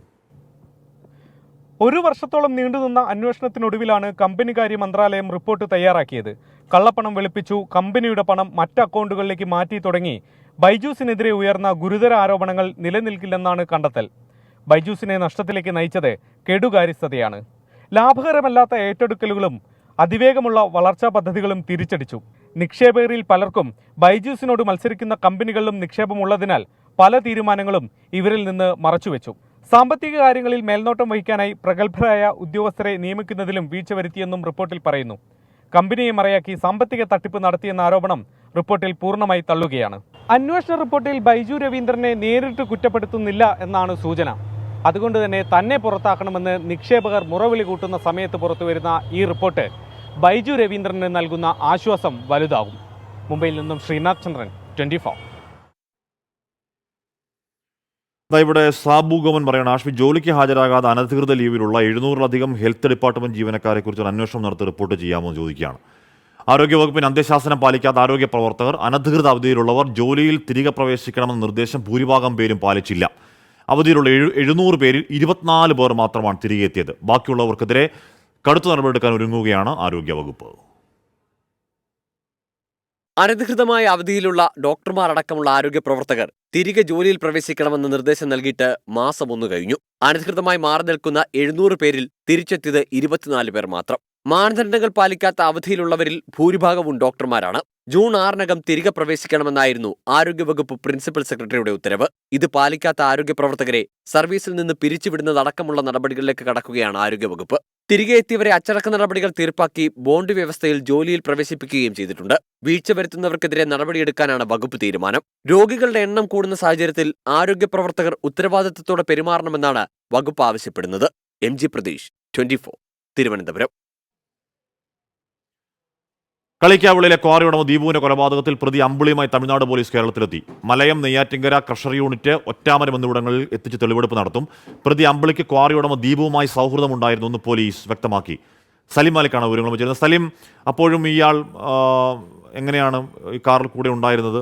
ഒരു വർഷത്തോളം നീണ്ടുനിന്ന അന്വേഷണത്തിനൊടുവിലാണ് കമ്പനികാര്യ മന്ത്രാലയം റിപ്പോർട്ട് തയ്യാറാക്കിയത്. കള്ളപ്പണം വെളുപ്പിച്ചു, കമ്പനിയുടെ പണം മറ്റ് അക്കൗണ്ടുകളിലേക്ക് മാറ്റി തുടങ്ങി ബൈജൂസിനെതിരെ ഉയർന്ന ഗുരുതര ആരോപണങ്ങൾ നിലനിൽക്കില്ലെന്നാണ് കണ്ടെത്തൽ. ബൈജൂസിനെ നഷ്ടത്തിലേക്ക് നയിച്ചത് കെടുകാര്യസ്ഥതയാണ്. ലാഭകരമല്ലാത്ത ഏറ്റെടുക്കലുകളും അതിവേഗമുള്ള വളർച്ചാ പദ്ധതികളും തിരിച്ചടിച്ചു. നിക്ഷേപകരിൽ പലർക്കും ബൈജൂസിനോട് മത്സരിക്കുന്ന കമ്പനികളിലും നിക്ഷേപമുള്ളതിനാൽ പല തീരുമാനങ്ങളും ഇവരിൽ നിന്ന് മറച്ചുവെച്ചു. സാമ്പത്തിക കാര്യങ്ങളിൽ മേൽനോട്ടം വഹിക്കാനായി പ്രഗത്ഭരായ ഉദ്യോഗസ്ഥരെ നിയമിക്കുന്നതിലും വീഴ്ച വരുത്തിയെന്നും റിപ്പോർട്ടിൽ പറയുന്നു. കമ്പനിയെ മറയാക്കി സാമ്പത്തിക തട്ടിപ്പ് നടത്തിയെന്ന ആരോപണം റിപ്പോർട്ടിൽ പൂർണ്ണമായി തള്ളുകയാണ്. അന്വേഷണ റിപ്പോർട്ടിൽ ബൈജു രവീന്ദ്രനെ നേരിട്ട് കുറ്റപ്പെടുത്തുന്നില്ല എന്നാണ് സൂചന. അതുകൊണ്ട് തന്നെ പുറത്താക്കണമെന്ന് നിക്ഷേപകർ മുറവിളി കൂട്ടുന്ന സമയത്ത് പുറത്തുവരുന്ന ഈ റിപ്പോർട്ട് ബൈജു രവീന്ദ്രന് നൽകുന്ന ആശ്വാസം വലുതാകും. മുംബൈയിൽ നിന്നും ശ്രീനാഥ് ചന്ദ്രൻ, 24. ഇവിടെ സാബു ഗോമൻ പറയണം, ആഷ്മി ജോലിക്ക് ഹാജരാകാതെ അനധികൃത ലീവിലുള്ള 700-ലധികം ഹെൽത്ത് ഡിപ്പാർട്ട്മെന്റ് ജീവനക്കാരെ കുറിച്ച് അന്വേഷണം നടത്തി റിപ്പോർട്ട് ചെയ്യാമോ എന്ന് ചോദിക്കുകയാണ്. ആരോഗ്യവകുപ്പിന് അന്ത്യശാസനം പാലിക്കാത്ത ആരോഗ്യ പ്രവർത്തകർ, അനധികൃത അവധിയിലുള്ളവർ ജോലിയിൽ തിരികെ പ്രവേശിക്കണമെന്ന നിർദ്ദേശം ഭൂരിഭാഗം പേരും പാലിച്ചില്ല. അവധിയിലുള്ള 700 പേരിൽ 24 പേർ മാത്രമാണ് തിരികെ എത്തിയത്. ബാക്കിയുള്ളവർക്കെതിരെ കടുത്ത നടപടിയെടുക്കാൻ ഒരുങ്ങുകയാണ് ആരോഗ്യവകുപ്പ്. അനധികൃതമായ അവധിയിലുള്ള ഡോക്ടർമാരടക്കമുള്ള ആരോഗ്യ പ്രവർത്തകർ തിരികെ ജോലിയിൽ പ്രവേശിക്കണമെന്ന് നിർദ്ദേശം നൽകിയിട്ട് മാസം 1 കഴിഞ്ഞു. അനധികൃതമായി മാറി നിൽക്കുന്ന 700 പേരിൽ തിരിച്ചെത്തിയത് 24 പേർ മാത്രം. മാനദണ്ഡങ്ങൾ പാലിക്കാത്ത അവധിയിലുള്ളവരിൽ ഭൂരിഭാഗവും ഡോക്ടർമാരാണ്. ജൂൺ 6-നകം തിരികെ പ്രവേശിക്കണമെന്നായിരുന്നു ആരോഗ്യവകുപ്പ് പ്രിൻസിപ്പൽ സെക്രട്ടറിയുടെ ഉത്തരവ്. ഇത് പാലിക്കാത്ത ആരോഗ്യ പ്രവർത്തകരെ സർവീസിൽ നിന്ന് പിരിച്ചുവിടുന്നതടക്കമുള്ള നടപടികളിലേക്ക് കടക്കുകയാണ് ആരോഗ്യവകുപ്പ്. തിരികെ എത്തിയവരെ അച്ചടക്ക നടപടികൾ തീർപ്പാക്കി ബോണ്ട് വ്യവസ്ഥയിൽ ജോലിയിൽ പ്രവേശിപ്പിക്കുകയും ചെയ്തിട്ടുണ്ട്. വീഴ്ച വരുത്തുന്നവർക്കെതിരെ നടപടിയെടുക്കാനാണ് വകുപ്പ് തീരുമാനം. രോഗികളുടെ എണ്ണം കൂടുന്ന സാഹചര്യത്തിൽ ആരോഗ്യ പ്രവർത്തകർ ഉത്തരവാദിത്തത്തോടെ പെരുമാറണമെന്നാണ് വകുപ്പ് ആവശ്യപ്പെടുന്നത്. MG പ്രതീഷ്, 24, തിരുവനന്തപുരം. കളിക്കാവിളിലെ ക്വാറി ഉടമ ദീപുവിന്റെ കൊലപാതകത്തിൽ പ്രതി അമ്പിളിയുമായി തമിഴ്നാട് പോലീസ് കേരളത്തിലെത്തി. മലയം, നെയ്യാറ്റിങ്കര, ക്രഷർ യൂണിറ്റ്, ഒറ്റാമരം എന്നിവിടങ്ങളിൽ എത്തിച്ച് തെളിവെടുപ്പ് നടത്തും. പ്രതി അമ്പിളിക്ക് ക്വാറി ഉടമ ദീപുവുമായി സൗഹൃദമുണ്ടായിരുന്നു എന്ന് പോലീസ് വ്യക്തമാക്കി. സലിം മാലിക്കാണ് വിവരങ്ങൾ വെച്ചിരുന്നത്. സലിം, അപ്പോഴും ഇയാൾ എങ്ങനെയാണ് ഈ കാറിൽ കൂടെ ഉണ്ടായിരുന്നത്?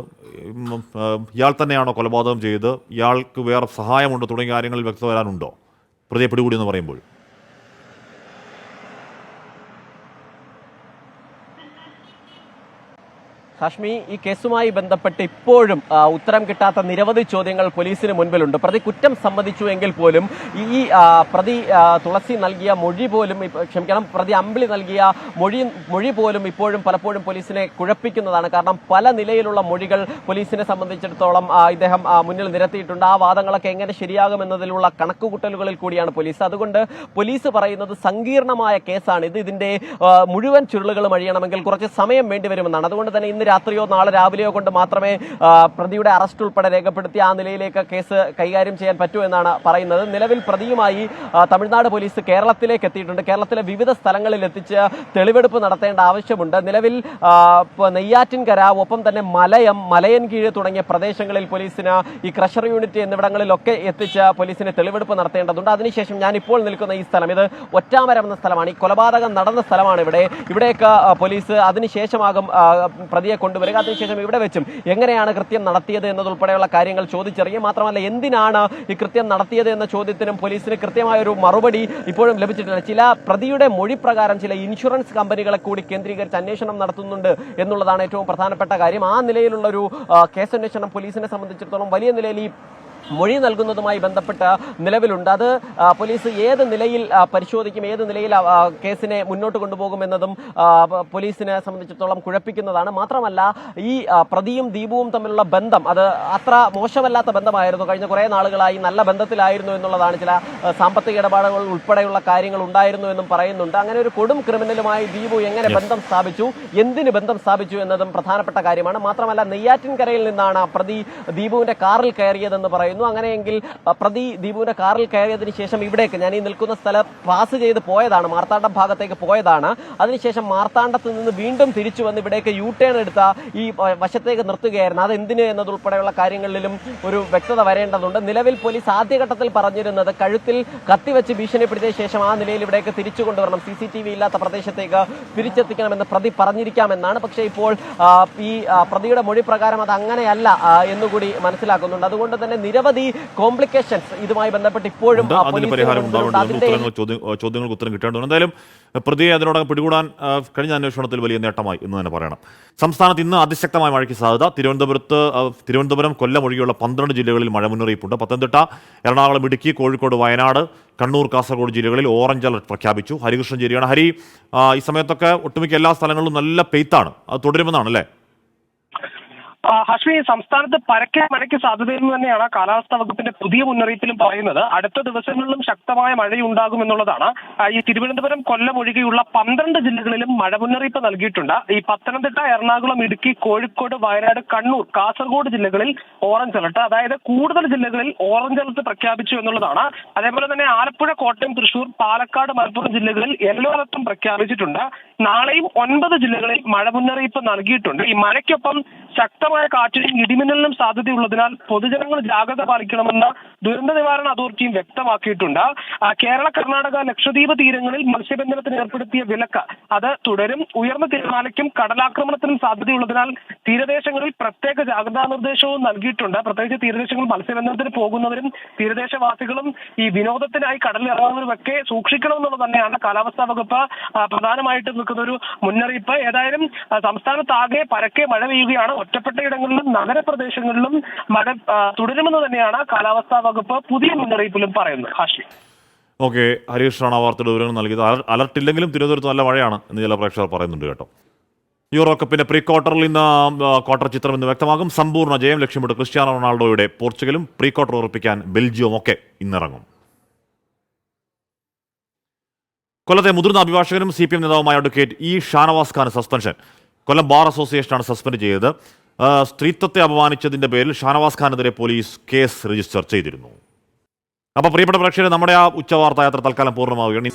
ഇയാൾ തന്നെയാണോ കൊലപാതകം ചെയ്തത്? ഇയാൾക്ക് വേറെ സഹായമുണ്ടോ തുടങ്ങിയ കാര്യങ്ങളിൽ വ്യക്തത വരാനുണ്ടോ പ്രതിയെ പിടികൂടി എന്ന് പറയുമ്പോൾ? ഹാഷ്മി, ഈ കേസുമായി ബന്ധപ്പെട്ട് ഇപ്പോഴും ഉത്തരം കിട്ടാത്ത നിരവധി ചോദ്യങ്ങൾ പോലീസിന് മുൻപിലുണ്ട്. പ്രതി കുറ്റം സമ്മതിച്ചു എങ്കിൽ പോലും ഈ പ്രതി തുളസി നൽകിയ മൊഴി പോലും, പ്രതി അമ്പിളി നൽകിയ മൊഴി പോലും ഇപ്പോഴും പലപ്പോഴും പോലീസിനെ കുഴപ്പിക്കുന്നതാണ്. കാരണം പല നിലയിലുള്ള മൊഴികൾ പോലീസിനെ സംബന്ധിച്ചിടത്തോളം ഇദ്ദേഹം മുന്നിൽ നിരത്തിയിട്ടുണ്ട്. ആ വാദങ്ങളൊക്കെ എങ്ങനെ ശരിയാകുമെന്നതിലുള്ള കണക്കുകൂട്ടലുകളിൽ കൂടിയാണ് പോലീസ്. അതുകൊണ്ട് പോലീസ് പറയുന്നത് സങ്കീർണമായ കേസാണ് ഇത്. ഇതിന്റെ മുഴുവൻ ചുരുളുകളും അഴിയണമെങ്കിൽ കുറച്ച് സമയം വേണ്ടിവരുമെന്നാണ്. അതുകൊണ്ട് തന്നെ ഇന്ന് രാത്രിയോ നാളെ രാവിലെയോ കൊണ്ട് മാത്രമേ പ്രതിയുടെ അറസ്റ്റ് ഉൾപ്പെടെ രേഖപ്പെടുത്തി ആ നിലയിലേക്ക് കേസ് കൈകാര്യം ചെയ്യാൻ പറ്റൂ എന്നാണ് പറയുന്നത്. നിലവിൽ പ്രതിയുമായി തമിഴ്നാട് പോലീസ് കേരളത്തിലേക്ക് എത്തിയിട്ടുണ്ട്. കേരളത്തിലെ വിവിധ സ്ഥലങ്ങളിൽ എത്തിച്ച് തെളിവെടുപ്പ് നടത്തേണ്ട ആവശ്യമുണ്ട്. നിലവിൽ നെയ്യാറ്റിൻകര, ഒപ്പം തന്നെ മലയൻകീഴ് തുടങ്ങിയ പ്രദേശങ്ങളിൽ പോലീസിന് ഈ ക്രഷർ യൂണിറ്റ് എന്നിവിടങ്ങളിലൊക്കെ എത്തിച്ച് പോലീസിന് തെളിവെടുപ്പ് നടത്തേണ്ടതുണ്ട്. അതിനുശേഷം ഞാൻ ഇപ്പോൾ നിൽക്കുന്ന ഈ സ്ഥലം, ഇത് ഒറ്റാമരം എന്ന സ്ഥലമാണ്. ഈ കൊലപാതകം നടന്ന സ്ഥലമാണ്. ഇവിടേക്ക് പോലീസ് അതിനുശേഷമാകും പ്രതിയെ കൊണ്ടുവരിക. അതിനുശേഷം ഇവിടെ വെച്ചും എങ്ങനെയാണ് കൃത്യം നടത്തിയത് എന്നതുൾപ്പെടെയുള്ള കാര്യങ്ങൾ ചോദിച്ചറിയും. മാത്രമല്ല, എന്തിനാണ് ഈ കൃത്യം നടത്തിയത് എന്ന ചോദ്യത്തിനും പോലീസിന് കൃത്യമായൊരു മറുപടി ഇപ്പോഴും ലഭിച്ചിട്ടില്ല. ചില പ്രതിയുടെ മൊഴി പ്രകാരം ചില ഇൻഷുറൻസ് കമ്പനികളെ കൂടി കേന്ദ്രീകരിച്ച് അന്വേഷണം നടത്തുന്നുണ്ട് എന്നുള്ളതാണ് ഏറ്റവും പ്രധാനപ്പെട്ട കാര്യം. ആ നിലയിലുള്ള ഒരു കേസന്വേഷണം പോലീസിനെ സംബന്ധിച്ചിടത്തോളം വലിയ നിലയിൽ ഈ മൊഴി നൽകുന്നതുമായി ബന്ധപ്പെട്ട് നിലവിലുണ്ട്. അത് പോലീസ് ഏത് നിലയിൽ പരിശോധിക്കും, ഏത് നിലയിൽ കേസിനെ മുന്നോട്ട് കൊണ്ടുപോകുമെന്നതും പോലീസിനെ സംബന്ധിച്ചിടത്തോളം കുഴപ്പിക്കുന്നതാണ്. മാത്രമല്ല, ഈ പ്രതിയും ദീപുവും തമ്മിലുള്ള ബന്ധം അത് അത്ര മോശമല്ലാത്ത ബന്ധമായിരുന്നു. കഴിഞ്ഞ കുറേ നാളുകളായി നല്ല ബന്ധത്തിലായിരുന്നു എന്നുള്ളതാണ്. ചില സാമ്പത്തിക ഇടപാടുകൾ ഉൾപ്പെടെയുള്ള കാര്യങ്ങൾ ഉണ്ടായിരുന്നു എന്നും പറയുന്നുണ്ട്. അങ്ങനെ ഒരു കൊടും ക്രിമിനലുമായി ദീപു എങ്ങനെ ബന്ധം സ്ഥാപിച്ചു, എന്തിന് ബന്ധം സ്ഥാപിച്ചു എന്നതും പ്രധാനപ്പെട്ട കാര്യമാണ്. മാത്രമല്ല, നെയ്യാറ്റിൻകരയിൽ നിന്നാണ് പ്രതി ദീപുവിന്റെ കാറിൽ കയറിയതെന്ന് പറയുന്നു. പറയുന്നു. അങ്ങനെയെങ്കിൽ പ്രതി ദീപുവിന്റെ കാറിൽ കയറിയതിനു ശേഷം ഇവിടേക്ക്, ഞാൻ ഈ നിൽക്കുന്ന സ്ഥലം പാസ് ചെയ്ത് പോയതാണ്, മാർത്താണ്ഡം ഭാഗത്തേക്ക് പോയതാണ്. അതിനുശേഷം മാർത്താണ്ഡത്ത് നിന്ന് വീണ്ടും തിരിച്ചു വന്ന് ഇവിടേക്ക് യു ടേൺ എടുത്ത ഈ വശത്തേക്ക് നിർത്തുകയായിരുന്നു. അതെന്തിന് എന്നതുൾപ്പെടെയുള്ള കാര്യങ്ങളിലും ഒരു വ്യക്തത വരേണ്ടതുണ്ട്. നിലവിൽ പോലീസ് ആദ്യഘട്ടത്തിൽ പറഞ്ഞിരുന്നത് കഴുത്തിൽ കത്തിവെച്ച് ഭീഷണിപ്പെടുത്തിയ ശേഷം ആ നിലയിൽ ഇവിടേക്ക് തിരിച്ചു കൊണ്ടുവരണം, CCTV ഇല്ലാത്ത പ്രദേശത്തേക്ക് തിരിച്ചെത്തിക്കണമെന്ന് പ്രതി പറഞ്ഞിരിക്കാമെന്നാണ്. പക്ഷേ ഇപ്പോൾ ഈ പ്രതിയുടെ മൊഴി പ്രകാരം അത് അങ്ങനെയല്ല എന്നുകൂടി മനസ്സിലാക്കുന്നുണ്ട്. അതുകൊണ്ട് തന്നെ നിരവധി കോംപ്ലിക്കേഷൻസ് ഇതുമായി ബന്ധപ്പെട്ട് ഇപ്പോഴും ചോദ്യങ്ങൾക്ക് ഉത്തരം കിട്ടേണ്ടതുണ്ട്. എന്തായാലും പ്രതിയെ അതിനോടകം പിടികൂടാൻ കഴിഞ്ഞ അന്വേഷണത്തിൽ വലിയ നേട്ടമായി എന്ന് തന്നെ പറയണം. സംസ്ഥാനത്ത് ഇന്ന് അതിശക്തമായ മഴയ്ക്ക് സാധ്യത. തിരുവനന്തപുരം, കൊല്ലം ഒഴികെയുള്ള 12 ജില്ലകളിൽ മഴ മുന്നറിയിപ്പുണ്ട്. പത്തനംതിട്ട, എറണാകുളം, ഇടുക്കി, കോഴിക്കോട്, വയനാട്, കണ്ണൂർ, കാസർഗോഡ് ജില്ലകളിൽ ഓറഞ്ച് അലർട്ട് പ്രഖ്യാപിച്ചു. ഹരികൃഷ്ണൻ ചേരിയാണ്. ഹരി, ഈ സമയത്തൊക്കെ ഒട്ടുമിക്ക എല്ലാ സ്ഥലങ്ങളിലും നല്ല പെയ്ത്താണ്. അത് തുടരുമെന്നാണ് അല്ലേ? ഹാഷ്മി, സംസ്ഥാനത്ത് പരക്കെ മഴയ്ക്ക് സാധ്യതയെന്ന് തന്നെയാണ് കാലാവസ്ഥാ വകുപ്പിന്റെ പുതിയ മുന്നറിയിപ്പിലും പറയുന്നത്. അടുത്ത ദിവസങ്ങളിലും ശക്തമായ മഴയുണ്ടാകുമെന്നുള്ളതാണ്. ഈ തിരുവനന്തപുരം, കൊല്ലം ഒഴികെയുള്ള 12 ജില്ലകളിലും മഴ മുന്നറിയിപ്പ് നൽകിയിട്ടുണ്ട്. ഈ പത്തനംതിട്ട, എറണാകുളം, ഇടുക്കി, കോഴിക്കോട്, വയനാട്, കണ്ണൂർ, കാസർഗോഡ് ജില്ലകളിൽ ഓറഞ്ച് അലർട്ട്, അതായത് കൂടുതൽ ജില്ലകളിൽ ഓറഞ്ച് അലർട്ട് പ്രഖ്യാപിച്ചു എന്നുള്ളതാണ്. അതേപോലെ തന്നെ ആലപ്പുഴ, കോട്ടയം, തൃശൂർ, പാലക്കാട്, മലപ്പുറം ജില്ലകളിൽ യെല്ലോ അലർട്ടും പ്രഖ്യാപിച്ചിട്ടുണ്ട്. നാളെയും 9 ജില്ലകളിൽ മഴ മുന്നറിയിപ്പ് നൽകിയിട്ടുണ്ട്. ഈ മഴയ്ക്കൊപ്പം ശക്തമായ കാറ്റിനും ഇടിമിന്നലിനും സാധ്യതയുള്ളതിനാൽ പൊതുജനങ്ങൾ ജാഗ്രത പാലിക്കണമെന്ന് ദുരന്ത നിവാരണ അതോറിറ്റിയും വ്യക്തമാക്കിയിട്ടുണ്ട്. കേരള, കർണാടക, ലക്ഷദ്വീപ് തീരങ്ങളിൽ മത്സ്യബന്ധനത്തിന് ഏർപ്പെടുത്തിയ വിലക്ക് അത് തുടരും. ഉയർന്ന തിരമാലയ്ക്കും കടലാക്രമണത്തിനും സാധ്യതയുള്ളതിനാൽ തീരദേശങ്ങളിൽ പ്രത്യേക ജാഗ്രതാ നിർദ്ദേശവും നൽകിയിട്ടുണ്ട്. പ്രത്യേകിച്ച് തീരദേശങ്ങളിൽ മത്സ്യബന്ധനത്തിന് പോകുന്നവരും തീരദേശവാസികളും ഈ വിനോദത്തിനായി കടലിൽ ഇറങ്ങുന്നവരുമൊക്കെ സൂക്ഷിക്കണമെന്നുള്ളത് തന്നെയാണ് കാലാവസ്ഥാ വകുപ്പ് പ്രധാനമായിട്ട് നിൽക്കുന്ന ഒരു മുന്നറിയിപ്പ്. ഏതായാലും സംസ്ഥാനത്താകെ പരക്കെ മഴ പെയ്യുകയാണ്. ഒറ്റപ്പെട്ട ഇടങ്ങളിലും നഗരപ്രദേശങ്ങളിലും മഴ തുടരുമെന്ന് തന്നെയാണ് കാലാവസ്ഥാ വകുപ്പ് പുതിയ മുന്നറിയിപ്പിലും പറയുന്നത്. ഹാഷ്മി. ഓക്കെ, ഹരീഷാണ് വാർത്തയുടെ വിവരങ്ങൾ നൽകിയത്. അലർട്ട് ഇല്ലെങ്കിലും തിരുവനന്തപുരത്ത് നല്ല മഴയാണ് എന്ന് ചില പ്രേക്ഷകർ പറയുന്നുണ്ട് കേട്ടോ. യൂറോ കപ്പിന്റെ പ്രീ ക്വാർട്ടറിൽ ഇന്ന് ക്വാർട്ടർ ചിത്രം ഇന്ന് വ്യക്തമാകും. സമ്പൂർണ്ണ ജയം ലക്ഷ്യമിട്ട് ക്രിസ്ത്യാനോ റൊണാൾഡോയുടെ പോർച്ചുഗലും പ്രീ ക്വാർട്ടർ ഉറപ്പിക്കാൻ ബെൽജിയവും ഒക്കെ ഇന്നിറങ്ങും. കൊല്ലത്തെ മുതിർന്ന അഭിഭാഷകനും CPM നേതാവുമായ advocate E Shanavas Khan suspension. Kollam bar അസോസിയേഷനാണ് സസ്പെൻഡ് ചെയ്തത്. സ്ത്രീത്വത്തെ അപമാനിച്ചതിന്റെ പേരിൽ ഷാനവാസ് ഖാനെതിരെ പോലീസ് കേസ് രജിസ്റ്റർ ചെയ്തിരുന്നു. അപ്പോൾ പ്രിയപ്പെട്ട പ്രേക്ഷകരെ, നമ്മുടെ ആ ഉച്ചവാർത്താ യാത്ര തൽക്കാലം പൂർണ്ണമാവുകയാണ്.